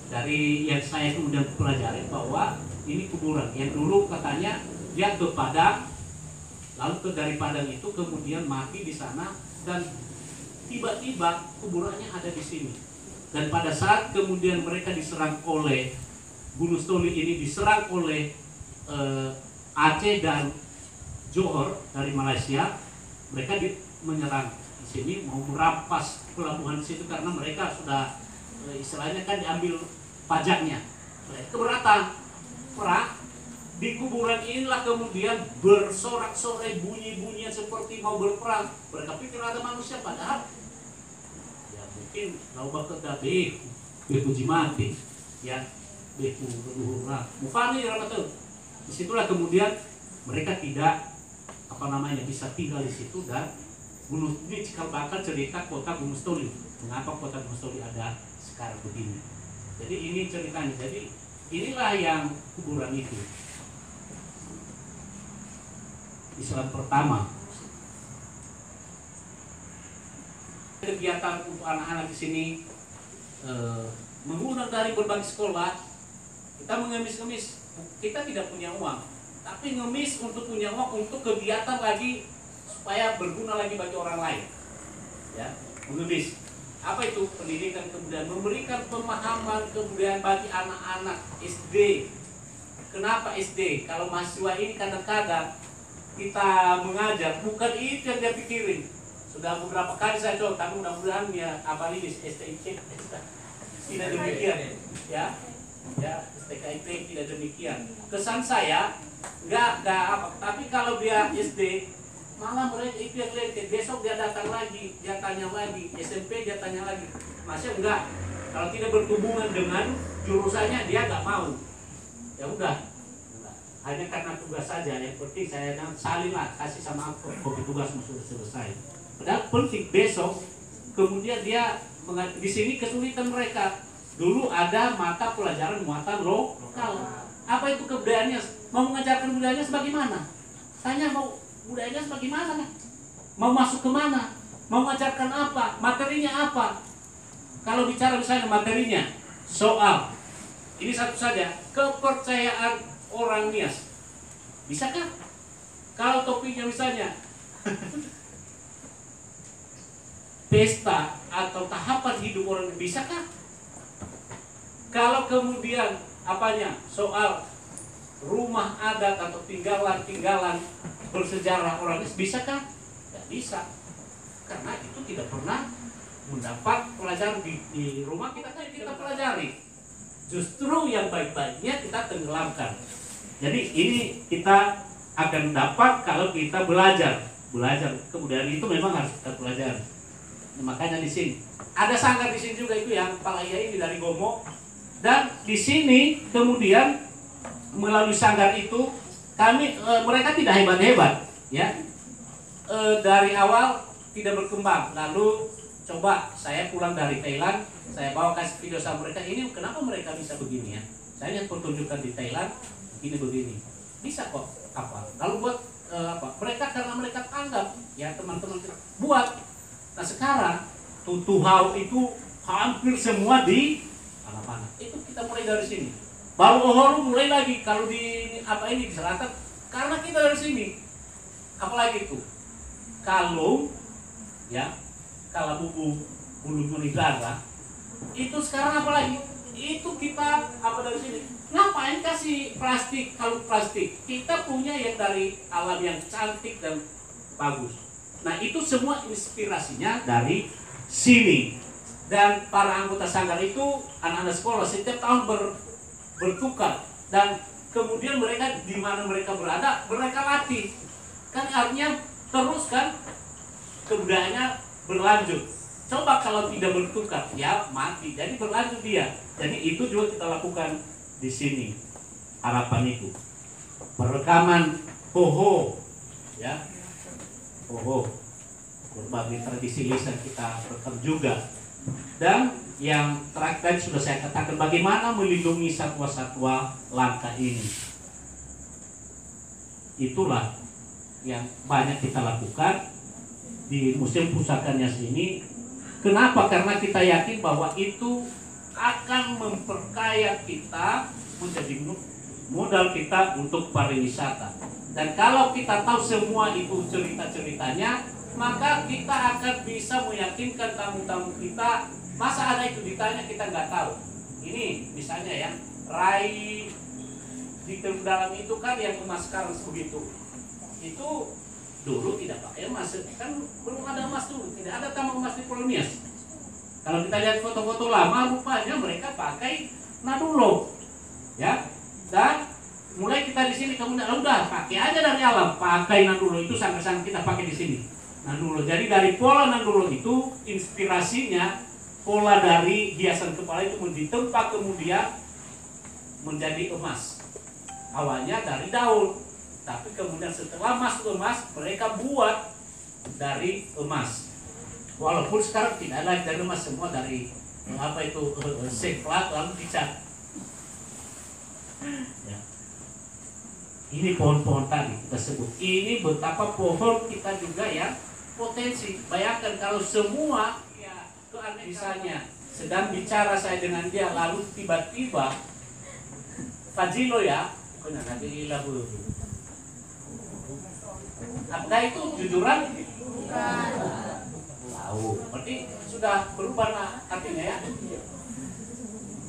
Dari yang saya kemudian pelajari bahwa ini kuburan yang dulu katanya dia ke Padang, lalu dari Padang itu kemudian mati di sana dan tiba-tiba kuburannya ada di sini. Dan pada saat kemudian mereka diserang oleh Gunung Stoli ini diserang oleh Aceh dan Johor dari Malaysia, mereka menyerang di sini mau merampas pelabuhan di situ karena mereka sudah istilahnya kan diambil pajaknya. Mereka keberatan. Perang di kuburan inilah kemudian bersorak-sorai bunyi-bunyian seperti mau berperang. Mereka pikir ada manusia, padahal ya mungkin lau bakal dabe bepuji mati ya beku berluhur mufani ramatu. Disitulah kemudian mereka tidak bisa tinggal di situ. Dan ini cikal bakal cerita kota Gunung Stoli. Mengapa kota Gunung Stoli ada sekarang begini? Jadi ini ceritanya. Jadi inilah yang kuburan itu. Islam pertama. Kegiatan untuk anak-anak di sini mengundang dari berbagai sekolah. Kita mengemis-ngemis. Kita tidak punya uang, tapi ngemis untuk punya uang untuk kegiatan lagi supaya berguna lagi bagi orang lain. Ya, mengemis. Apa itu? Pendidikan, kemudian memberikan pemahaman kemudian bagi anak-anak SD. Kenapa SD? Kalau mahasiswa ini kadang-kadang kita mengajar bukan itu yang dia pikirin. Sudah beberapa kali saya coba, tapi mudah-mudahan ya ini STIP tidak demikian. Ya, STKIP tidak demikian. Kesan saya nggak apa. Tapi kalau dia SD, malah mereka itu yang lihat. Besok dia datang lagi, dia tanya lagi. SMP dia tanya lagi. Masih enggak. Kalau tidak berhubungan dengan jurusannya dia nggak mau. Ya udah. Hanya karena tugas saja. Yang penting saya salin lah, kasih sama kopi tugas sudah selesai. Padahal penting besok. Kemudian dia di sini kesulitan mereka. Dulu ada mata pelajaran muatan lokal. Apa itu kebudayaannya? Mau mengajarkan budayanya sebagaimana? Tanya mau budayanya sebagaimana? Mau masuk kemana? Mau mengajarkan apa? Materinya apa? Kalau bicara misalnya materinya, soal ini satu saja, kepercayaan orang Nias. Bisakah? Kalau topiknya misalnya pesta atau tahapan hidup orang, bisakah? Kalau kemudian soal rumah adat atau tinggalan-tinggalan bersejarah orang Nias, bisakah? Tidak bisa, karena itu tidak pernah mendapat pelajaran di rumah kita kan kita pelajari. Justru yang baik-baiknya kita tenggelamkan. Jadi ini kita akan dapat kalau kita belajar. Kemudian itu memang harus kita pelajari. Nah, makanya di sini ada sanggar di sini juga itu yang Pak Yai ini dari Gomo. Dan di sini kemudian melalui sanggar itu mereka tidak hebat-hebat, ya. Dari awal tidak berkembang. Lalu coba saya pulang dari Thailand, saya bawa kasih video sama mereka. Ini kenapa mereka bisa begini ya? Saya lihat pertunjukan di Thailand, ini begini. Bisa kok apa? Lalu buat apa? Mereka karena mereka anggap ya teman-teman buat. Nah sekarang Tutuhau itu hampir semua di anak-anak. Itu kita mulai dari sini. Baru Oholu mulai lagi kalau di di selatan karena kita dari sini. Apalagi itu kalung ya, kalau bulu darah itu sekarang apalagi itu kita dari sini. Ngapain kasih plastik? Kalung plastik kita punya yang dari alam yang cantik dan bagus. Nah itu semua inspirasinya dari sini. Dan para anggota sanggar itu anak-anak sekolah setiap tahun bertukar. Dan kemudian mereka di mana mereka berada, mereka latih. Kan artinya terus kan kebudayaannya berlanjut. Coba kalau tidak bertukar, ya mati. Jadi berlanjut dia. Jadi itu juga kita lakukan di sini. Harapan itu. Perekaman hoho, ya, hoho. Berbagai tradisi lisan kita rekam juga. Dan yang terakhir tadi sudah saya katakan bagaimana melindungi satwa-satwa langka ini. Itulah yang banyak kita lakukan di Museum Pusaka Nias ini. Kenapa? Karena kita yakin bahwa itu akan memperkaya kita, menjadi modal kita untuk pariwisata. Dan kalau kita tahu semua itu cerita-ceritanya, maka kita akan bisa meyakinkan tamu-tamu kita. Masa ada itu ditanya kita nggak tahu. Ini misalnya ya, Rai di dalam itu kan yang emas sekarang begitu. Itu dulu tidak pakai emas, kan belum ada emas dulu, tidak ada tambang emas di Pulau Nias. Kalau kita lihat foto-foto lama, rupanya mereka pakai nadulo, ya. Dan mulai kita di sini kemudian udah pakai aja dari alam, pakai nadulo itu sampai kita pakai di sini. Nadulo. Jadi dari pola nadulo itu inspirasinya pola dari hiasan kepala itu ditempa kemudian menjadi emas. Awalnya dari daun, tapi kemudian setelah masuk emas mereka buat dari emas. Walaupun sekarang tidak lagi dari emas, semua dari apa itu seklat lalu dicat. Ya. Ini pohon-pohon tadi kita sebut. Ini betapa pohon kita juga ya potensi. Bayangkan kalau semua ya misalnya sedang bicara saya dengan dia lalu tiba-tiba Fajilo ya, benar nanti lagu. Apakah itu jujuran? Bukan. Tahu. Berarti sudah berubah artinya ya.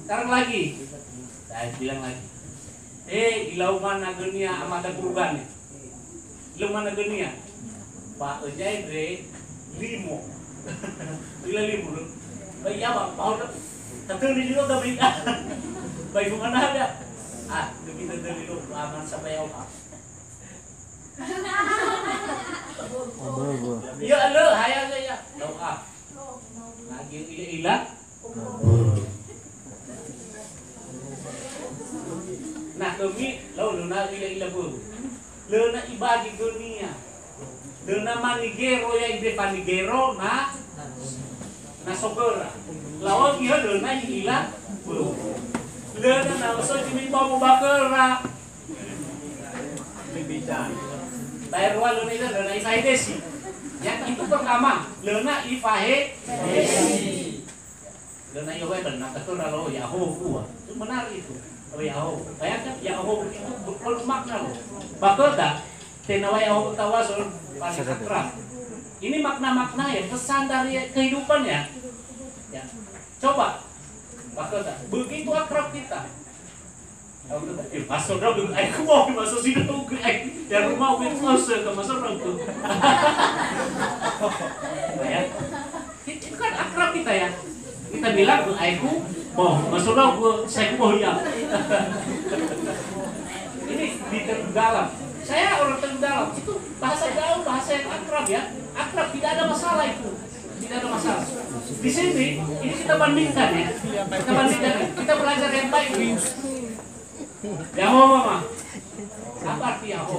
Sekarang lagi, saya bilang lagi. Ilauman nagenia amada perubahan. Ilauman nagenia. Pak Ejai limo. Bila limo. Bayi apa? Mau tapi di dulu dah bayi. Bayi mana ada? Kita dari dulu aman sampai apa? Ya lo, hayal ya. Doa. Lagi ila. Nah kami lo na ila bu. Lo na ibagi dunia. Lo na manigero ya ibe panigero na sogora. Lawan dia lo na ila bu. Lo na so jimi mau bakera. Bibitan. Bayar ruang lo na na ifahe desi. Yang itu pertama, lo na ifahe desi. Lo na ifahe benar betul lo Yahoo. Itu benar itu. Oh Yahoo, bayangkan Yahoo itu bermakna loh. Bakoda, tenawa Yahoo tawasul paling akrab. Ini makna-makna ya, pesan dari kehidupan ya. Ya, coba, Bakoda, begitu akrab kita. Masuk dong, aku mau masuk sini tuh, yang rumah win masuk ke masuk dong tuh. Ya, itu kan akrab kita ya. Kita bilang, aku mau masuk dong, saya mau ya. Ini di Tegudalam. Saya orang Tegudalam. Itu bahasa gaul, bahasa yang akrab ya. Akrab, tidak ada masalah itu. Tidak ada masalah. Di sini, ini kita bandingkan ya. Kita bandingkan. Kita belajar yang baik. Yahoo mama. Apa arti Yahoo?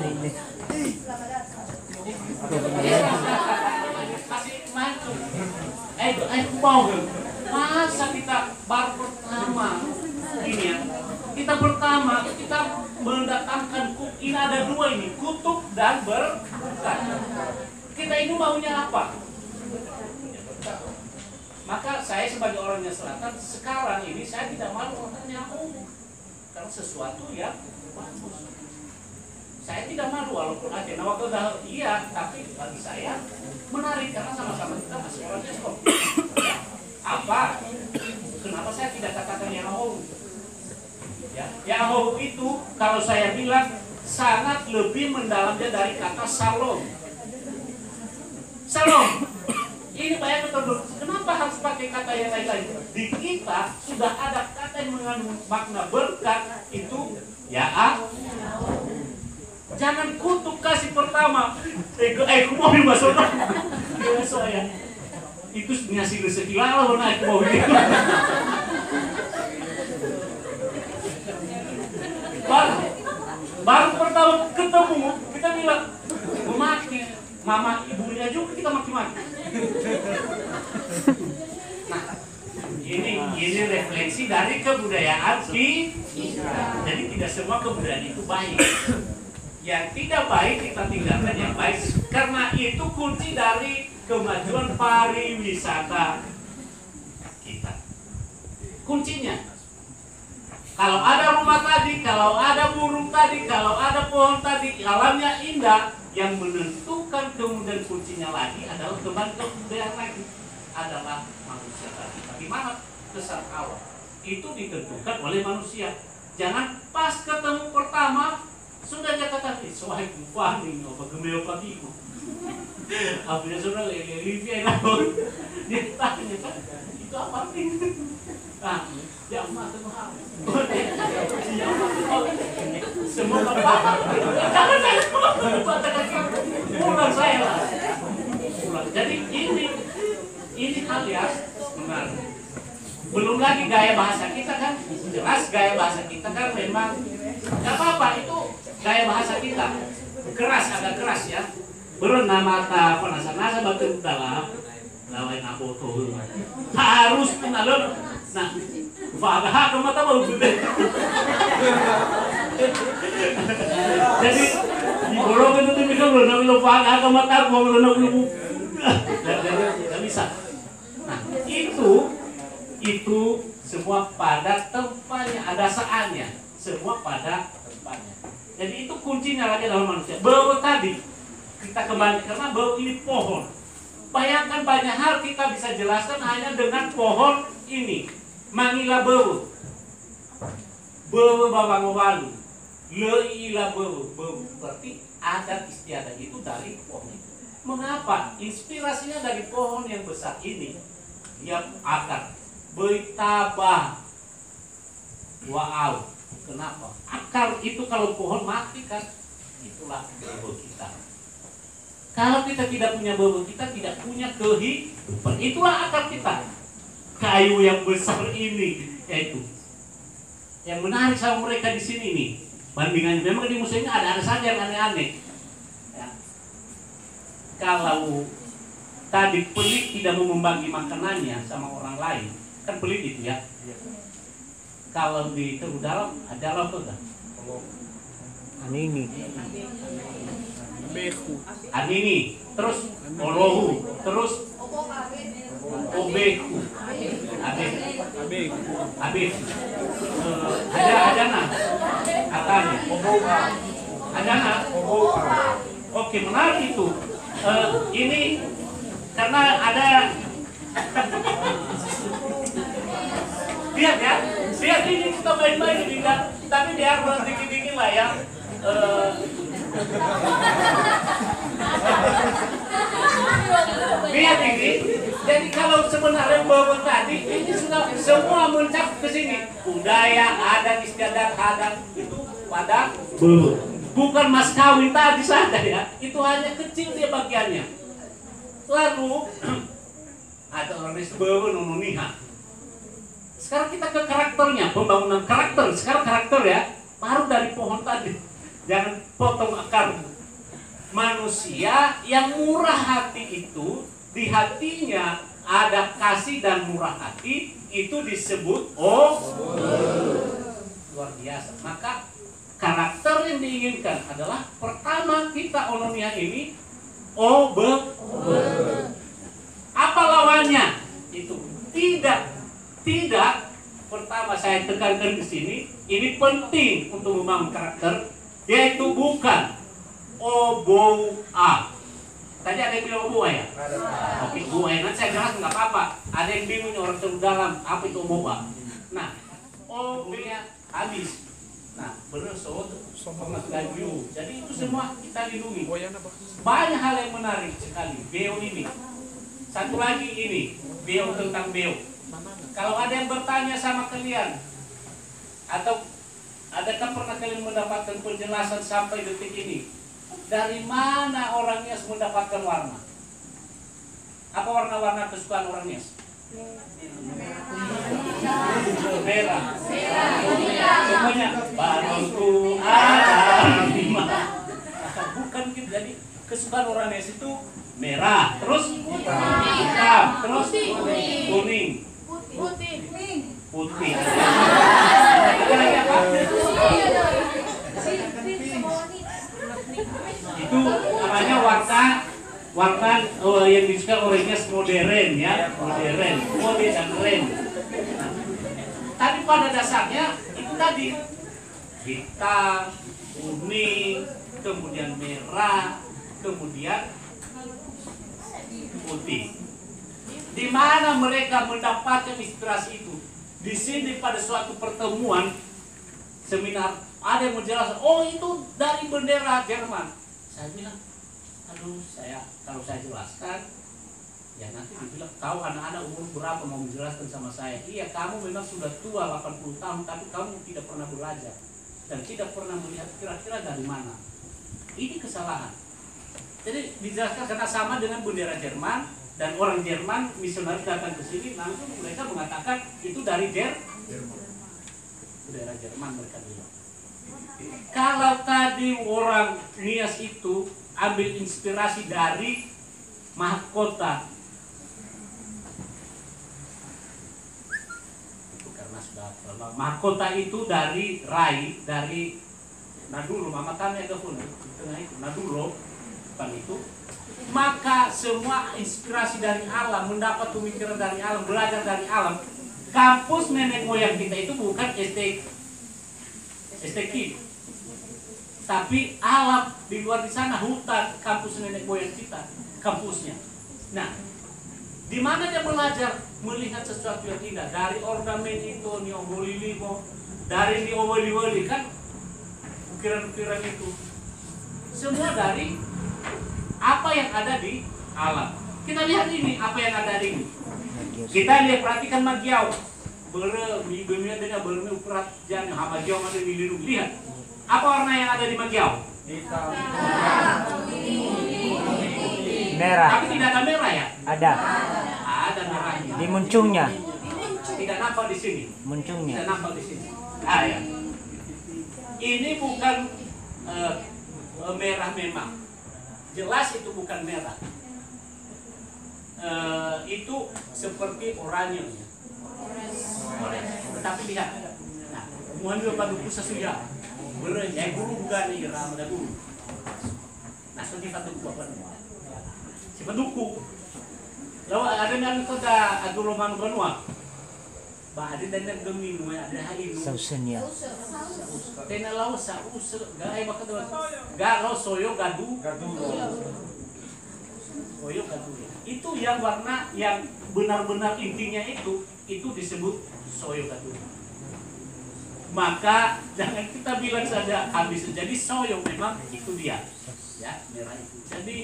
Masih maju. Aku mau. Masa kita baru pertama ini ya. Kita pertama kita mendatangkan ini ada dua ini, kutub dan berkat. Kita ini maunya apa? Maka saya sebagai orangnya selatan sekarang ini saya tidak malu orangnya karena sesuatu yang bagus. Saya tidak malu walaupun ada nama kedah iya, tapi bagi saya menarik karena sama-sama kita masih orangnya kok. Apa? Kenapa saya tidak katakan Yahoo? Ya, Yahoo itu kalau saya bilang sangat lebih mendalamnya dari kata Salom. Salom. Ini bayangkan teman, kenapa harus pakai kata yang lain-lain? Di kita sudah ada kata yang mengandung makna berkat itu ya. Jangan kutuk kasih pertama. Aku mau masuk. Ya. Itu ngasih rezeki lalu naik mau gitu. Baru pertama ketemu kita bilang memaki mama ibunya juga kita maki-maki. Nah ini refleksi dari kebudayaan kita. Jadi tidak semua kebudayaan itu baik. Yang tidak baik kita tinggalkan yang baik. Karena itu kunci dari kemajuan pariwisata kita. Kuncinya, kalau ada rumah tadi, kalau ada burung tadi, kalau ada pohon tadi, alamnya indah, yang menentukan kemudian kuncinya lagi adalah kembali ke budaya lagi, adalah manusia tadi. Bagaimana kesan awal? Itu ditentukan oleh manusia. Jangan pas ketemu pertama sudah dia kata, "Soalnya kumpah nih, apa gemel pagiku." Apinya sudah Livia namun dia tanya kan itu apa sih? Nah, ya emas itu mahal. Ya emas itu semua bapak. Jangan saya pulang saya lah. Pulang. Jadi ini alias benar. Belum lagi gaya bahasa kita kan jelas gaya bahasa kita kan memang nggak apa-apa itu gaya bahasa kita keras agak keras ya. Berenang mata penasa-nasa batu dalam lawan aboto harus kenalon nah fadah ke mata baru gede jadi di borong itu tuh bisa berenang lo fadah ke mata mau berenang lu nggak bisa. Nah itu semua pada tempatnya ada saatnya semua pada tempatnya. Jadi itu kuncinya lagi dalam manusia bahwa tadi kita kembali karena bau ini pohon. Bayangkan banyak hal kita bisa jelaskan hanya dengan pohon ini. Mangila bau. Bau bawang walu. Leila bau. Berarti adat istiadat itu dari pohon itu. Mengapa? Inspirasinya dari pohon yang besar ini. Dia akar. Bertabah. Wow. Kenapa? Akar itu kalau pohon mati kan. Itulah bau kita. Kalau kita tidak punya bau, kita tidak punya kehidupan. Itulah akar kita. Kayu yang besar ini, yaitu yang menarik sama mereka di sini nih. Bandingannya memang di museum ini ada saja yang aneh-aneh. Ya. Kalau tadi pelit tidak mau membagi makanannya sama orang lain, kan pelit itu ya. Kalau di Teru Dalam ada dalam tuh kan? Anini. Anini, terus Olohu, terus Obeku, Abik, Adana, Atanya, Adana, oke menarik itu. Ini karena ada lihat ya, lihat ini kita main-main ini kan, tapi biar dikit-dikit lah ya. Lihat ini. Jadi kalau sebenarnya bahwa tadi ini sudah semua mencakup ke sini. Budaya, adat, istiadat, adat itu pada bukan mas kawin tadi saja ya. Itu hanya kecil dia bagiannya. Lalu ada orang disebut nununiha. Sekarang kita ke karakternya, pembangunan karakter. Sekarang karakter ya, baru dari pohon tadi. Jangan potong akar. Manusia yang murah hati itu, di hatinya ada kasih dan murah hati, itu disebut luar biasa. Maka karakter yang diinginkan adalah pertama kita onomia ini apa lawannya? Itu tidak. Pertama saya tekankan di sini, ini penting untuk membangun karakter, yaitu bukan oboa. Tadi ada yang bilang oboa ya? Oke, oboa. Nanti saya jelas nggak apa-apa. Ada yang bingung orang Teru Dalam apa itu oboa. Nah, oboa habis. Nah, benar sama gaju. Jadi itu semua kita lindungi. Banyak hal yang menarik sekali. Beo ini. Satu lagi ini, beo tentang beo. Kalau ada yang bertanya sama kalian, atau adakah pernah kalian mendapatkan penjelasan sampai detik ini? Dari mana orang Nias mendapatkan warna? Apa warna-warna kesukaan orang Nias? Merah. Semuanya. Baruku ada lima. Bukan gitu. Jadi kesukaan orang Nias itu merah, terus hitam, terus kuning, putih. Itu namanya warna yang disukai orangnya modern ya, mode dan keren. Tapi pada dasarnya itu tadi hitam, kuning, kemudian merah, kemudian putih. Di mana mereka mendapatkan inspirasi itu? Di sini pada suatu pertemuan seminar ada yang menjelaskan, oh itu dari bendera Jerman. Saya bilang, Aduh, kalau saya jelaskan, ya nanti dibilang, tahu anak-anak umur berapa mau menjelaskan sama saya. Iya, kamu memang sudah tua 80 tahun, tapi kamu tidak pernah belajar dan tidak pernah melihat kira-kira dari mana. Ini kesalahan. Jadi dijelaskan karena sama dengan bendera Jerman, dan orang Jerman misionaris datang ke sini, langsung mereka mengatakan itu dari bendera Jerman, mereka bilang. Kalau tadi orang Nias itu ambil inspirasi dari mahkota, itu karena sudah mahkota itu dari Rai, dari Naduro, mama kami ada pun di tengah itu Naduro, bukan itu. Maka semua inspirasi dari alam, mendapat pemikiran dari alam, belajar dari alam. Kampus nenek moyang kita itu bukan STQ, tapi alam di luar di sana, hutan, kampus nenek moyang kita, kampusnya. Nah, di mana dia belajar melihat sesuatu yang indah dari ornamen itu, niombolilimo, dari niomoli kan, ukiran-ukiran itu, semua dari apa yang ada di alam. Kita lihat ini, apa yang ada di ini. Kita lihat, perhatikan Magiau. Bumi dengan bermi ukuran jangan Magiau ada di lindung. Lihat, apa warna yang ada di Magiau? Merah. Tapi tidak ada merah ya? Ada. Ada merahnya. Di muncungnya. Tidak nampak di sini. Muncungnya. Tidak nampak di sini. Ah ya. Ini bukan merah memang. Jelas itu bukan merah. Itu seperti oranye. Tetapi lihat. Nah, mohon juga pada pusat sudah. Berjaya guru bukan nih ramada guru. Nah, so di patu apa nih? Si paduku. Lalu ada yang kota aduloman benua. Ba ada dan demi ada hari itu. Sausennya. Tena law sa usul gay baka do. Garo soyo gadu. Soyo gadu. Itu yang warna yang benar-benar intinya itu disebut soyo gadu. Maka jangan kita bilang saja habis. Jadi soyo memang itu dia. Ya, merah itu. Jadi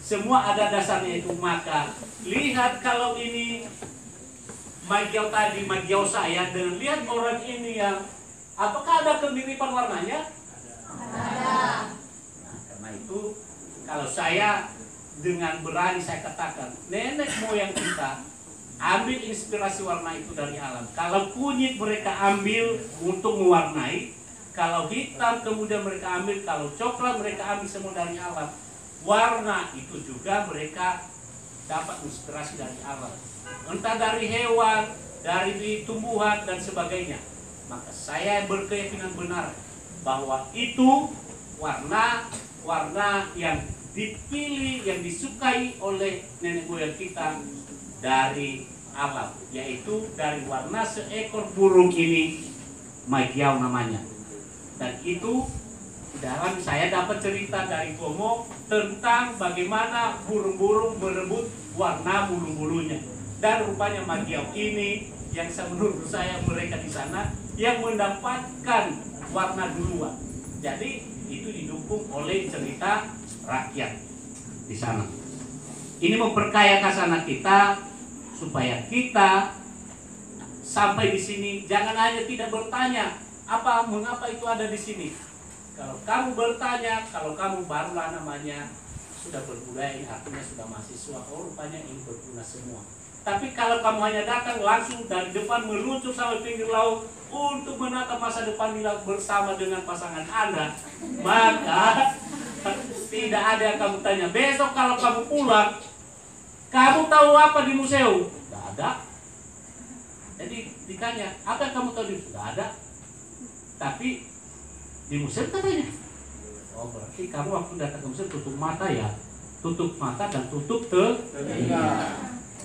semua ada dasarnya itu. Maka lihat kalau ini Magiau tadi, Magiau saya, dan lihat orang ini yang apakah ada kemiripan warnanya? Ada. Nah, karena itu kalau saya dengan berani saya katakan nenek moyang kita ambil inspirasi warna itu dari alam. Kalau kunyit mereka ambil untuk mewarnai, kalau hitam kemudian mereka ambil, kalau coklat mereka ambil semua dari alam. Warna itu juga mereka dapat inspirasi dari alam. Entah dari hewan, dari tumbuhan dan sebagainya. Maka saya berkeyakinan benar bahwa itu warna yang dipilih, yang disukai oleh nenek moyang kita dari alam, yaitu dari warna seekor burung ini, Magiau namanya. Dan itu dalam saya dapat cerita dari Pomo tentang bagaimana burung-burung berebut warna bulu-bulunya. Dan rupanya Magiau ini yang menurut saya mereka di sana yang mendapatkan warna duluan. Jadi itu didukung oleh cerita rakyat di sana. Ini memperkaya kasana kita supaya kita sampai di sini jangan hanya tidak bertanya mengapa itu ada di sini. Kalau kamu bertanya, kalau kamu barulah namanya sudah berbudaya, artinya sudah mahasiswa. Oh, rupanya ini berguna semua. Tapi kalau kamu hanya datang langsung dari depan meluncur sampai pinggir laut untuk menatap masa depan di laut bersama dengan pasangan Anda, maka tidak ada yang kamu tanya. Besok kalau kamu pulang, kamu tahu apa di museum? Tidak ada. Jadi ditanya, apa yang kamu tahu di museum? Tidak ada. Tapi di museum katanya. Oh, berarti kamu waktu datang ke museum tutup mata ya? Tutup mata dan tutup telinga.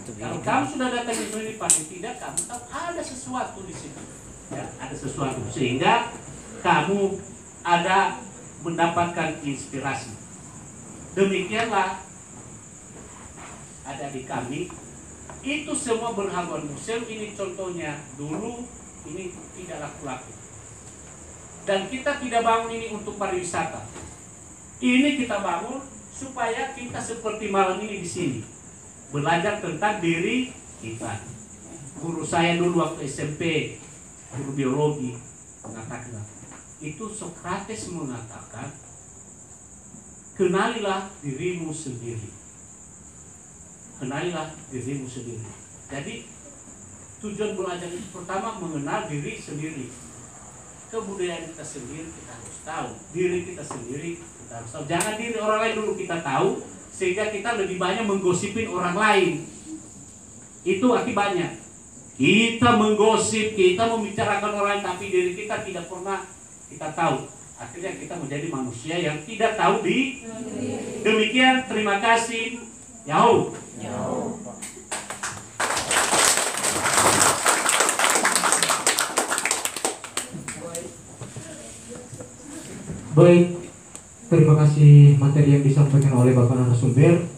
Kalau kamu sudah datang di sini paling tidak kamu tahu ada sesuatu di situ, ya, ada sesuatu sehingga kamu ada mendapatkan inspirasi. Demikianlah ada di kami itu semua berhaluan museum ini contohnya dulu ini tidak laku-laku dan kita tidak bangun ini untuk pariwisata. Ini kita bangun supaya kita seperti malam ini di sini belajar tentang diri kita. Guru saya dulu waktu SMP, guru biologi mengatakan, itu Sokrates mengatakan, kenalilah dirimu sendiri. Kenalilah dirimu sendiri. Jadi tujuan belajar itu pertama mengenal diri sendiri. Kebudayaan kita sendiri kita harus tahu. Diri kita sendiri kita harus tahu. Jangan diri orang lain dulu kita tahu, sehingga kita lebih banyak menggosipin orang lain. Itu akibatnya. Kita menggosip, kita membicarakan orang lain, tapi diri kita tidak pernah kita tahu. Akhirnya kita menjadi manusia yang tidak tahu diri. Demikian, terima kasih. Yahoo. Baik, terima kasih materi yang disampaikan oleh Bapak narasumber.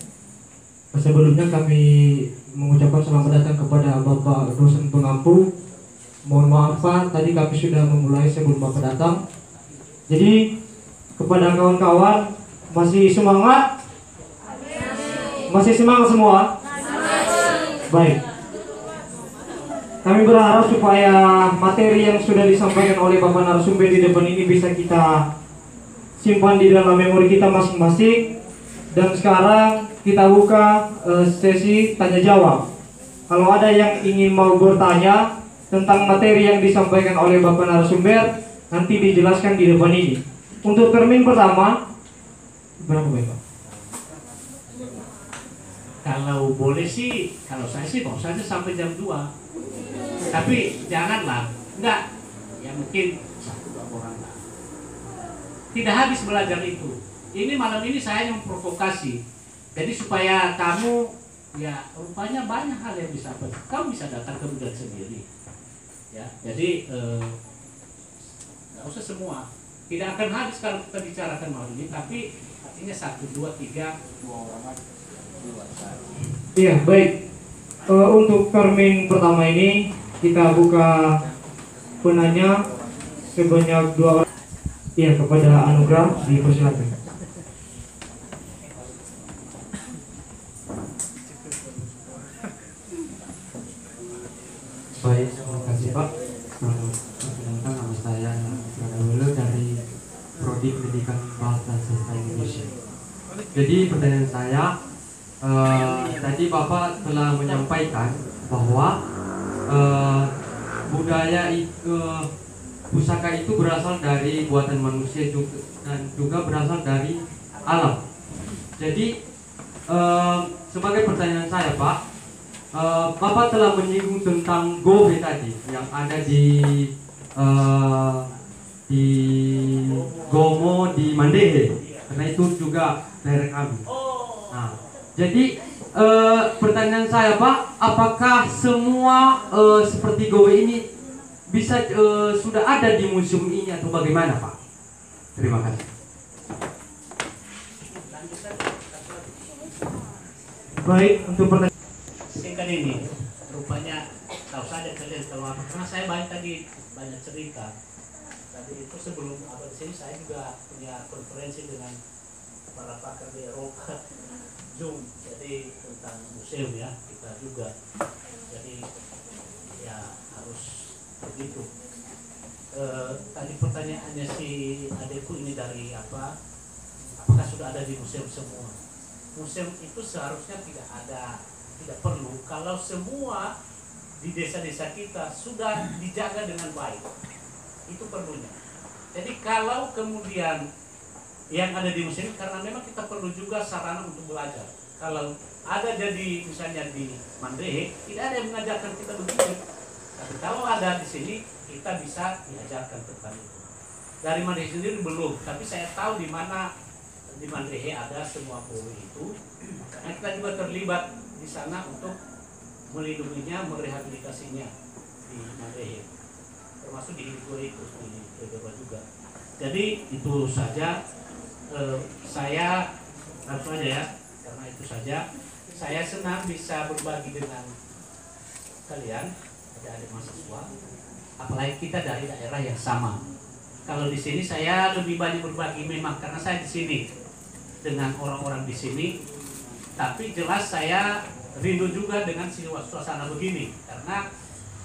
Sebelumnya kami mengucapkan selamat datang kepada Bapak dosen pengampu. Mohon maaf Pak, tadi kami sudah memulai sebelum Bapak datang. Jadi kepada kawan-kawan, masih semangat? Masih semangat semua? Baik. Kami berharap supaya materi yang sudah disampaikan oleh Bapak narasumber di depan ini bisa kita simpan di dalam memori kita masing-masing. Dan sekarang kita buka sesi tanya jawab. Kalau ada yang ingin mau bertanya tentang materi yang disampaikan oleh Bapak narasumber, nanti dijelaskan di depan ini. Untuk termin pertama, berapa Bapak? Kalau boleh sih, kalau saya sih mau saja sampai jam 2. Tapi janganlah, enggak. Ya mungkin 1-2 orang lah. Tidak habis belajar itu. Ini malam ini saya yang memprovokasi. Jadi supaya kamu, ya rupanya banyak hal yang bisa, kamu bisa datang ke bulan sendiri. Ya, jadi nggak usah semua. Tidak akan habis kalau kita bicarakan malam ini. Tapi artinya 1, 2, 3, 2 orang aja. Iya, baik. Untuk termin pertama ini kita buka penanya sebanyak 2 orang. Iya, kepada Anugrah dipersilakan. Baik, terima kasih Pak. Perkenalkan, nama saya Anugrah dari Prodi Pendidikan Bahasa Sastra Indonesia. Jadi pertanyaan saya, tadi Bapak telah menyampaikan bahwa budaya itu, pusaka itu berasal dari buatan manusia dan juga berasal dari alam. Jadi sebagai pertanyaan saya Pak, Bapak telah menyinggung tentang gobe tadi yang ada di Gomo di Mandehe, karena itu juga daerah kami. Nah, jadi pertanyaan saya Pak, apakah semua seperti gobe ini bisa sudah ada di museum ini atau bagaimana Pak? Terima kasih. Baik, untuk pertanyaan Singkat ini, rupanya tahu saja kalian kalau apa, karena saya banyak cerita. Tadi itu sebelum abad sini saya juga punya konferensi dengan para pakar di Eropa, Zoom, jadi tentang museum ya, kita juga. Jadi ya harus begitu. Tadi pertanyaannya si adekku ini dari apa? Apakah sudah ada di museum semua? Museum itu seharusnya tidak perlu kalau semua di desa-desa kita sudah dijaga dengan baik. Itu perlunya. Jadi kalau kemudian yang ada di museum, karena memang kita perlu juga sarana untuk belajar. Kalau ada jadi misalnya di Mandehe, tidak ada yang mengajarkan kita begitu. Tapi kalau ada di sini, kita bisa diajarkan tentang itu. Dari Mandehe sendiri belum, tapi saya tahu di mana di Mandehe ada semua gobe itu. Karena kita juga terlibat di sana untuk melindunginya, merehabilitasinya di Mandehe, termasuk di Hidupuri itu di Beberapa juga. Jadi itu saja, saya langsung aja ya, karena itu saja. Saya senang bisa berbagi dengan kalian, adik-adik mahasiswa, apalagi kita dari daerah yang sama. Kalau di sini saya lebih banyak berbagi memang karena saya di sini. dengan orang-orang di sini, tapi jelas saya rindu juga dengan suasana begini, karena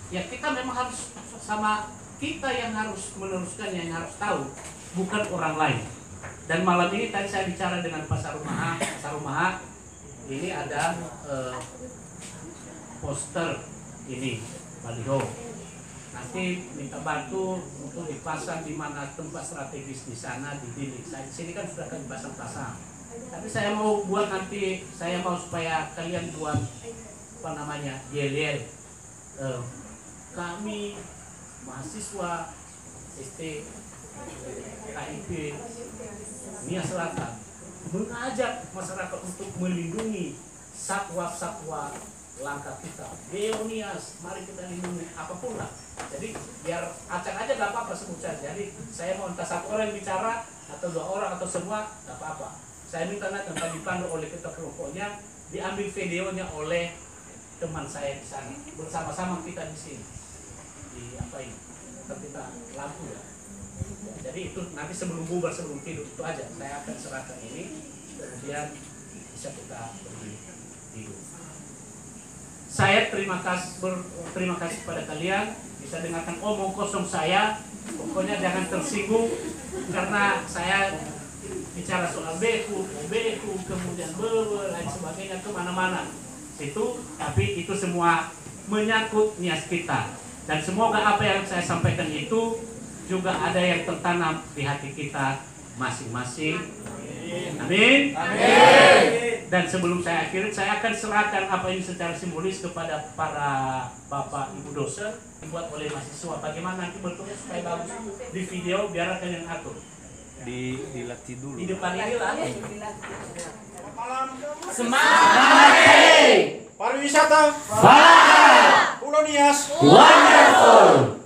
ya kita memang harus sama, kita yang harus meneruskannya, yang harus tahu, bukan orang lain. Dan malam ini tadi saya bicara dengan Pak Sarumaha, ini ada poster ini baliho. Nanti minta bantu untuk dipasang di mana tempat strategis di sana, di bilik. Saya di sini kan sudah akan dipasang-pasang. Tapi saya mau buat nanti, saya mau supaya kalian buat apa namanya, yel-yel. Kami mahasiswa KIP Nias Selatan mengajak masyarakat untuk melindungi satwa-satwa langka kita. Beonias, mari kita lindungi, apapun lah. Jadi biar acak aja gak apa-apa sebut saja. Jadi saya mau entah satu orang bicara atau 2 orang atau semua gak apa-apa. Saya minta nanti dipandu oleh ketua kelompoknya, diambil videonya oleh teman saya di sana. Bersama-sama kita di sini. Di apa ini? Kita lampu ya. Jadi itu nanti sebelum bubar, sebelum tidur itu aja. Saya akan serahkan ini, kemudian bisa kita pergi tidur. Saya terima kasih kepada kalian, bisa dengarkan omong kosong saya. Pokoknya jangan tersinggung karena saya bicara soal beku, kemudian lain sebagainya kemana-mana situ, tapi itu semua menyangkut niat kita. Dan semoga apa yang saya sampaikan itu juga ada yang tertanam di hati kita masing-masing. Amin. Amin. Dan sebelum saya akhiri, saya akan serahkan apa ini secara simbolis kepada para bapak ibu dosen, dibuat oleh mahasiswa. Bagaimana nanti bentuknya supaya bagus di video, biar kalian atur. Dilatih dulu. Di depan ini lah. Semangat! Pariwisata. Pulau Nias. Wonderful.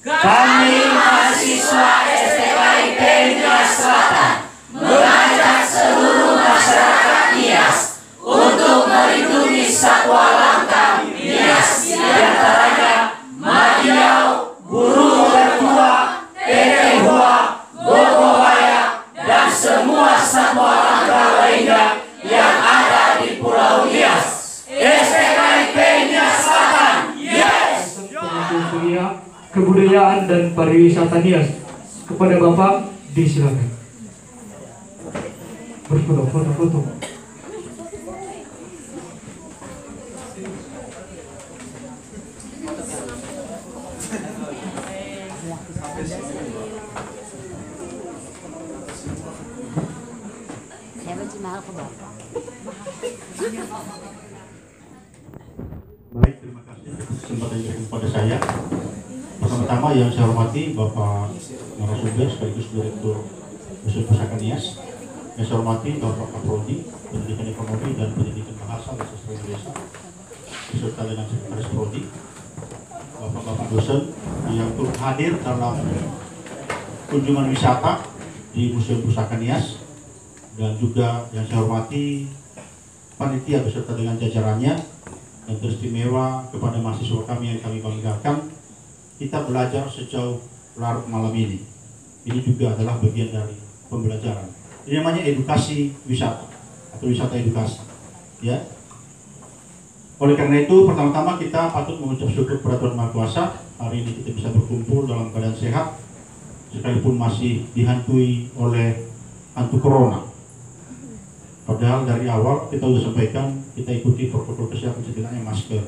Kami mahasiswa STKIP Nias Selatan mengajak seluruh masyarakat Nias untuk melindungi satwa langka Nias, diantaranya Madiau, burung bertua, tetehua, bobohaya, dan semua satwa langka lainnya yang ada di Pulau Nias. STKIP Nias Selatan, yes! Kebudayaan dan pariwisata Nias, kepada Bapak disilakan. Berfoto. Saya masih mahal ke Bapak. Baik, terima kasih atas kesempatan yang diberikan kepada saya. Pertama-tama yang saya hormati Bapak narasumber sekaligus Direktur Museum Pusaka Nias. Yang saya hormati Bapak Kaprodi, Pendidikan Ekonomi dan Pendidikan Bahasa dan Sastra Indonesia, beserta dengan Sekretaris Prodi, Bapak-bapak dosen yang turut hadir dalam kunjungan wisata di Museum Pusaka Nias, dan juga yang saya hormati panitia beserta dengan jajarannya, dan teristimewa kepada mahasiswa kami yang kami banggakan. Kita belajar sejauh larut malam ini. Ini juga adalah bagian dari pembelajaran. Ini namanya edukasi wisata atau wisata edukasi. Ya. Oleh karena itu, pertama-tama kita patut mengucap syukur kepada Tuhan Maha Kuasa. Hari ini kita bisa berkumpul dalam keadaan sehat, sekalipun masih dihantui oleh hantu corona. Padahal dari awal kita sudah sampaikan, kita ikuti protokol kesehatan, setidaknya masker.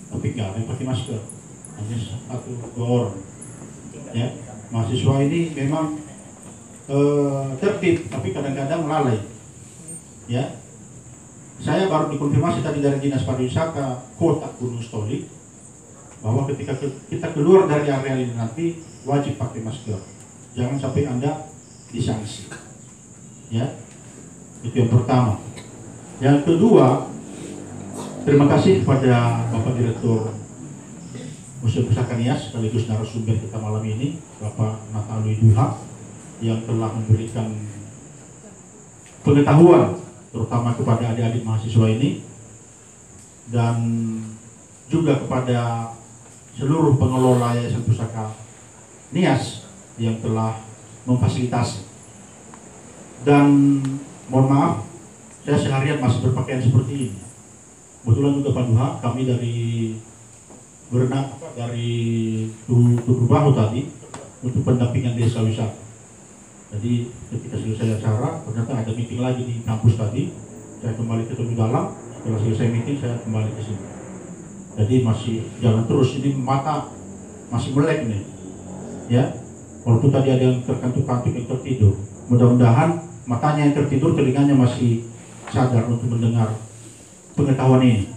Tapi nggak ada yang pakai masker, hanya 1-2 orang. Ya, mahasiswa ini memang tertib, tapi kadang-kadang lalai. Ya, saya baru dikonfirmasi tadi dari Dinas Pariwisata Kota Gunung Stoli bahwa ketika kita keluar dari area ini nanti wajib pakai masker. Jangan sampai Anda disanksi. Ya, itu yang pertama. Yang kedua, terima kasih kepada Bapak Direktur Museum Pusaka Nias sekaligus narasumber kita malam ini, Bapak Natalui Duha, yang telah memberikan pengetahuan terutama kepada adik-adik mahasiswa ini, dan juga kepada seluruh pengelola Yayasan Pusaka Nias yang telah memfasilitasi. Dan mohon maaf, saya seharian masih berpakaian seperti ini. Kebetulan juga Pak Duha, kami dari berenang dari Tugu Bahu tadi untuk pendampingan desa wisata. Jadi ketika selesai acara, ternyata ada meeting lagi di kampus tadi. Saya kembali ke Tugu Dalam. Setelah selesai meeting, saya kembali ke sini. Jadi masih jalan terus. Ini mata masih melek nih, ya. Walaupun tadi ada yang terkantuk-kantuk, yang tertidur. Mudah-mudahan matanya yang tertidur, telinganya masih sadar untuk mendengar pengetahuan ini.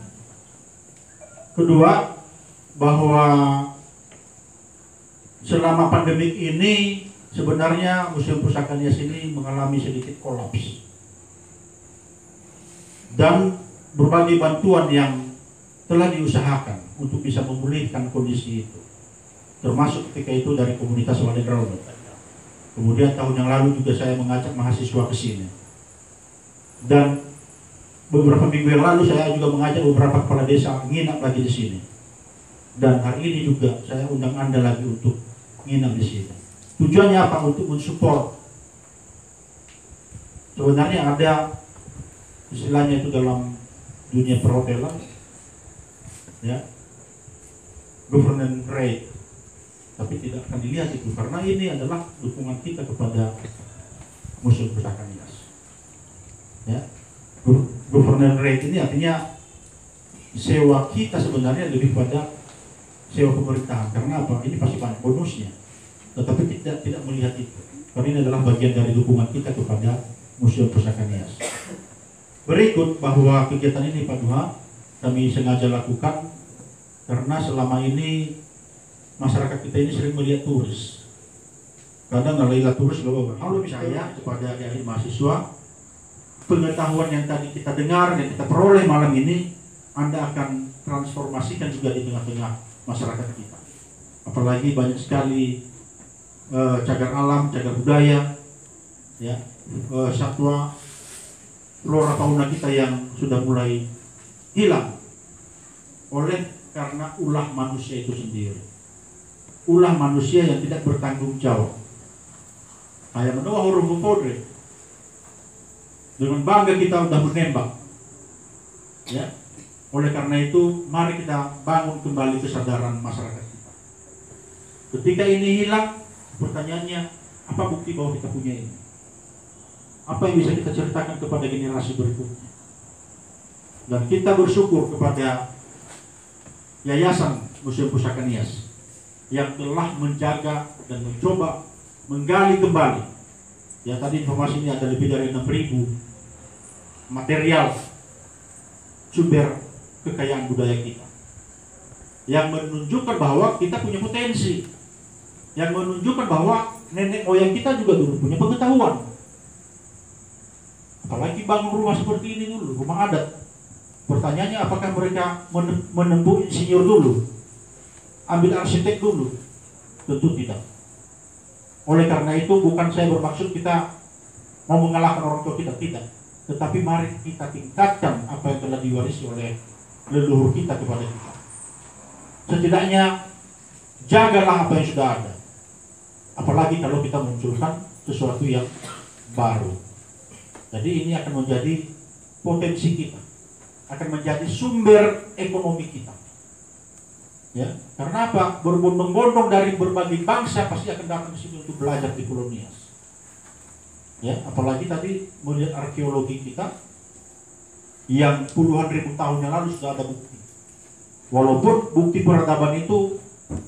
Kedua, bahwa selama pandemik ini sebenarnya Museum Pusaka Nias ini mengalami sedikit kolaps. Dan berbagai bantuan yang telah diusahakan untuk bisa memulihkan kondisi itu, termasuk ketika itu dari komunitas Walendraut. Kemudian tahun yang lalu juga saya mengajak mahasiswa ke sini. Dan beberapa minggu yang lalu saya juga mengajak beberapa kepala desa nginap lagi di sini. Dan hari ini juga saya undang Anda lagi untuk nginap di sini. Tujuannya apa? Untuk mensupport. Sebenarnya ada istilahnya itu dalam dunia perhotelan, ya, governance rate. Tapi tidak akan dilihat itu karena ini adalah dukungan kita kepada Museum Pusaka Nias. Ya, governance rate ini artinya sewa kita sebenarnya lebih pada sewa pemerintahan. Karena apa? Ini pasti banyak bonusnya. Tetapi tidak melihat itu. Karena ini adalah bagian dari dukungan kita kepada Museum Pusaka Nias. Berikut bahwa kegiatan ini Pak Duha kami sengaja lakukan karena selama ini masyarakat kita ini sering melihat turis. Kadang nalailah turis loh. Kalau misalnya kepada adik-adik mahasiswa, pengetahuan yang tadi kita dengar dan kita peroleh malam ini, Anda akan transformasikan juga di tengah-tengah masyarakat kita. Apalagi banyak sekali cagar alam, cagar budaya, ya, satwa, flora fauna kita yang sudah mulai hilang oleh karena ulah manusia itu sendiri. Ulah manusia yang tidak bertanggung jawab. Kayak mendoa huruf podre. Dengan bangga kita sudah menembak. Ya. Oleh karena itu, mari kita bangun kembali kesadaran masyarakat kita. Ketika ini hilang, pertanyaannya, apa bukti bahwa kita punya ini? Apa yang bisa kita ceritakan kepada generasi berikutnya? Dan kita bersyukur kepada Yayasan Museum Pusaka Nias yang telah menjaga dan mencoba menggali kembali. Ya, tadi informasi ini ada lebih dari 6.000 material sumber kekayaan budaya kita, yang menunjukkan bahwa kita punya potensi, yang menunjukkan bahwa nenek moyang kita juga dulu punya pengetahuan. Apalagi bangun rumah seperti ini dulu, rumah adat. Pertanyaannya, apakah mereka menempuh insinyur dulu, ambil arsitek dulu? Tentu tidak. Oleh karena itu, bukan saya bermaksud kita mau mengalahkan orang tua kita, tidak. Tetapi mari kita tingkatkan apa yang telah diwarisi oleh leluhur kita kepada kita. Setidaknya jagalah apa yang sudah ada. Apalagi kalau kita munculkan sesuatu yang baru. Jadi ini akan menjadi potensi kita, akan menjadi sumber ekonomi kita. Ya, karena apa? Berbondong-bondong dari berbagai bangsa pasti akan datang ke sini untuk belajar di Pulau Nias. Ya, apalagi tadi melihat arkeologi kita yang puluhan ribu tahun yang lalu sudah ada bukti. Walaupun bukti peradaban itu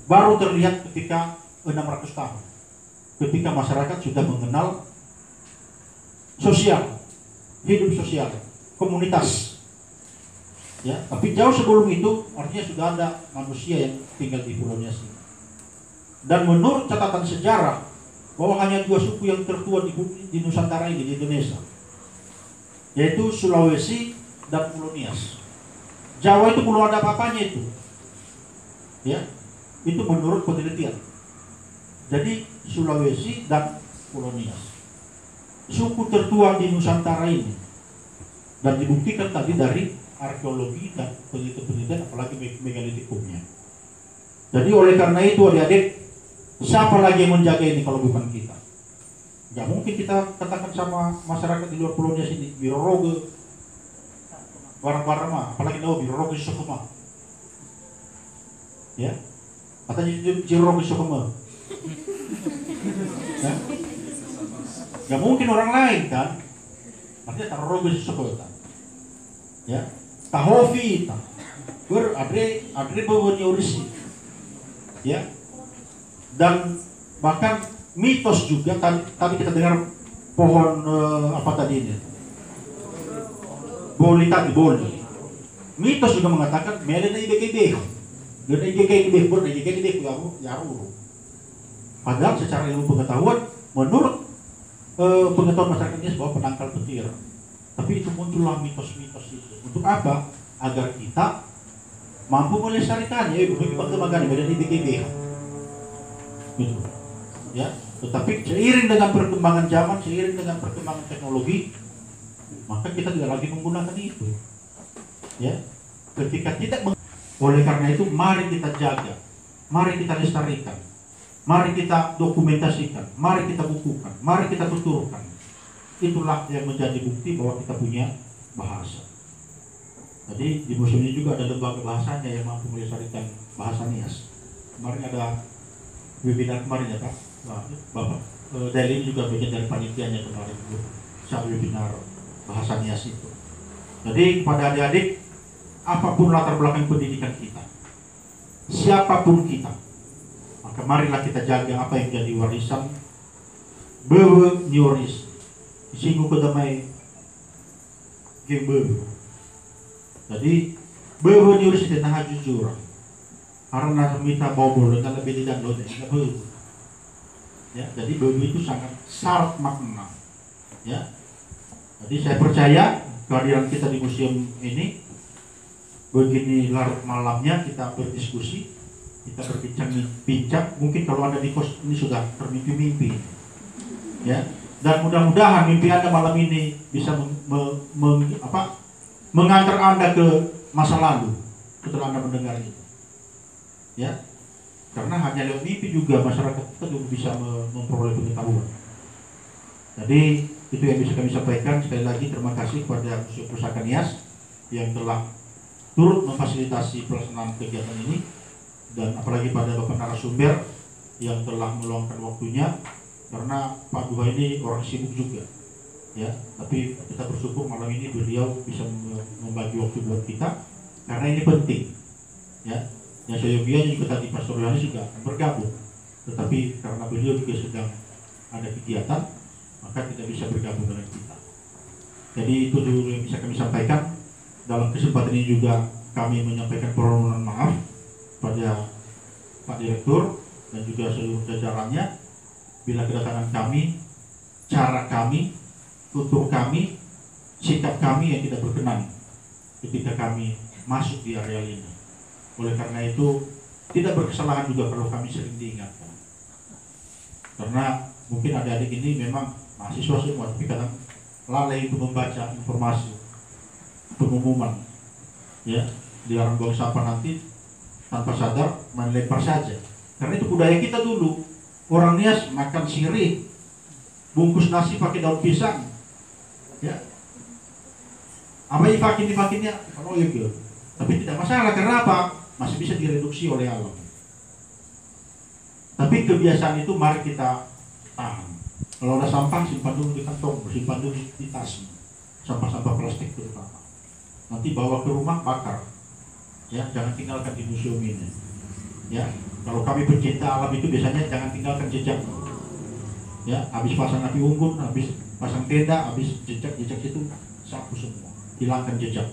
baru terlihat ketika 600 tahun. Ketika masyarakat sudah mengenal sosial, hidup sosial, komunitas. Ya, tapi jauh sebelum itu artinya sudah ada manusia yang tinggal di Pulau Nias ini. Dan menurut catatan sejarah bahwa hanya 2 suku yang tertua di Nusantara ini, di Indonesia, yaitu Sulawesi dan Pulau Nias. Jawa itu belum ada apa-apanya itu. Ya, itu menurut penelitian. Jadi Sulawesi dan Pulau Nias, suku tertua di Nusantara ini, dan dibuktikan tadi dari arkeologi dan penelitian, apalagi megalitikumnya. Jadi oleh karena itu adik-adik, siapa lagi yang menjaga ini kalau bukan kita? Nggak mungkin kita katakan sama masyarakat di luar Pulau Nias ini, biroroge barang-barang mah, apalagi tahu biroroge sokoma, ya, katanya biroroge sokoma, ya, nggak mungkin orang lain kan, artinya taroge sokoma, ya, tahofi, adre bawanya urisi, ya, dan bahkan mitos juga tadi kita dengar pohon apa tadi ini? Boli. Mitos juga mengatakan melena IBGB. Dan IBGB ya. Padahal secara ilmu pengetahuan menurut pengetahuan masyarakat ini bahwa penangkal petir. Tapi itu muncullah mitos-mitos itu. Untuk apa? Agar kita mampu melestarikannya, bagaimana melena IBGB. Gitu. Ya, tetapi seiring dengan perkembangan zaman, seiring dengan perkembangan teknologi, maka kita tidak lagi menggunakan itu. Ya, ketika tidak oleh karena itu mari kita jaga, mari kita lestarikan, mari kita dokumentasikan, mari kita bukukan, mari kita tuturkan. Itulah yang menjadi bukti bahwa kita punya bahasa. Jadi di museum ini juga ada lembaga bahasanya yang mampu melestarikan bahasa Nias. Kemarin ada webinar kemarin ya Pak. Bapak Deli juga bagian dari panitianya kemarin saat webinar bahasa Nias itu. Jadi kepada adik-adik, apapun latar belakang pendidikan kita, siapapun kita, maka marilah kita jaga apa yang jadi warisan bewe nyoris singgung kedamai bewe. Jadi bewe nyoris itu nah jujur karena minta bobol dan lebih dan lo bewe. Ya, jadi bewe itu sangat syarat makna. Ya, jadi saya percaya kehadiran kita di museum ini begini larut malamnya kita berdiskusi, kita berbincang-bincang. Mungkin kalau Anda di kos ini sudah termimpi-mimpi, ya. Dan mudah-mudahan mimpi Anda malam ini bisa mengantar Anda ke masa lalu setelah Anda mendengar itu, ya. Karena hanya lewat mimpi juga masyarakat kita juga bisa memperoleh pengetahuan. Jadi itu yang bisa kami sampaikan. Sekali lagi terima kasih kepada Museum Pusaka Nias yang telah turut memfasilitasi pelaksanaan kegiatan ini, dan apalagi pada Bapak narasumber yang telah meluangkan waktunya, karena Pak Duha ini orang sibuk juga, ya. Tapi kita bersyukur malam ini beliau bisa membagi waktu buat kita karena ini penting, ya. Yang seyogianya juga tadi Pastor Yohanes juga bergabung, tetapi karena beliau juga sedang ada kegiatan, maka tidak bisa bergabung dengan kita. Jadi itu dulu yang bisa kami sampaikan. Dalam kesempatan ini juga kami menyampaikan permohonan maaf pada Pak Direktur dan juga seluruh jajarannya bila kedatangan kami, cara kami, tutur kami, sikap kami yang tidak berkenan ketika kami masuk di area ini. Oleh karena itu tidak berkesalahan juga kalau kami sering diingatkan. Karena mungkin adik-adik ini memang mahasiswa semua, tapi kadang lalai untuk membaca informasi pengumuman, ya, dilarang buang sampah nanti tanpa sadar melempar saja. Karena itu budaya kita dulu. Orang Nias makan sirih, bungkus nasi pakai daun pisang, ya. Apa ifakinnya? Kalau gitu. Tapi tidak masalah, karena apa? Masih bisa direduksi oleh alam. Tapi kebiasaan itu mari kita tahan. Kalau ada sampah simpan dulu di kantong, simpan dulu di tas. Sampah-sampah plastik terutama. Nanti bawa ke rumah bakar. Ya, jangan tinggalkan di museum ini. Ya, kalau kami pencinta alam itu biasanya jangan tinggalkan jejak. Ya, habis pasang api unggun, habis pasang tenda, habis jejak itu sapu semua. Hilangkan jejak.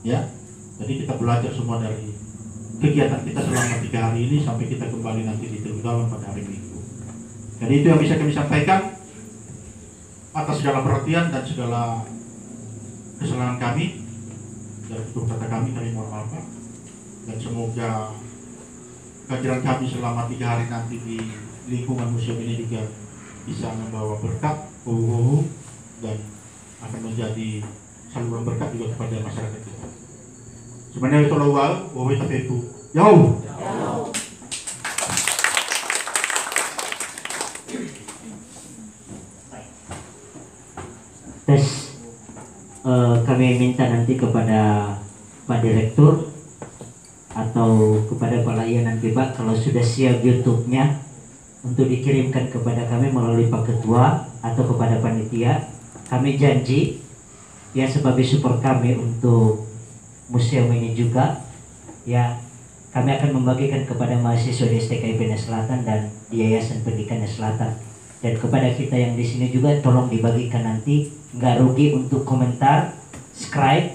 Ya. Jadi kita belajar semua dari kegiatan kita selama 3 hari ini sampai kita kembali nanti di Tegudawan pada hari Minggu. Jadi itu yang bisa kami sampaikan. Atas segala perhatian dan segala kesalahan kami dari tutur kata kami mohon maaf, dan semoga kehadiran kami selama 3 hari nanti di lingkungan museum ini juga bisa membawa berkat dan akan menjadi saluran berkat juga kepada masyarakat kita. Sebenarnya itu lawal, wawai tapeku. Yo. tes. Kami minta nanti kepada Pak Direktur atau kepada Pak Layan nanti Pak, kalau sudah siap YouTube-nya untuk dikirimkan kepada kami melalui Pak Ketua atau kepada panitia. Kami janji ya sebagai support kami untuk museum ini juga ya, kami akan membagikan kepada mahasiswa di STKIP Nias Selatan dan di Yayasan Pendidikan Nias Selatan. Dan kepada kita yang di sini juga tolong dibagikan nanti, nggak rugi untuk komentar, subscribe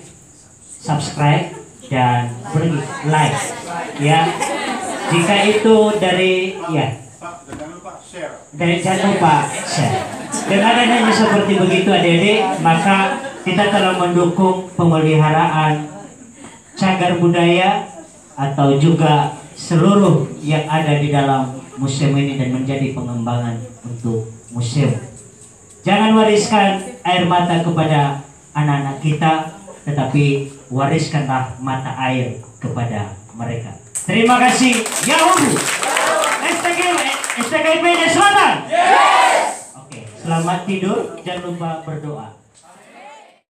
dan beri like ya. Jika itu dari ya, jangan lupa share. Dengan adanya seperti begitu adik-adik, maka kita telah mendukung pemeliharaan cagar budaya atau juga seluruh yang ada di dalam museum ini dan menjadi pengembangan untuk museum. Jangan wariskan air mata kepada anak-anak kita, tetapi wariskanlah mata air kepada mereka. Terima kasih. Yahoo! STKIP Nias Selatan. Oke, selamat tidur. Jangan lupa berdoa.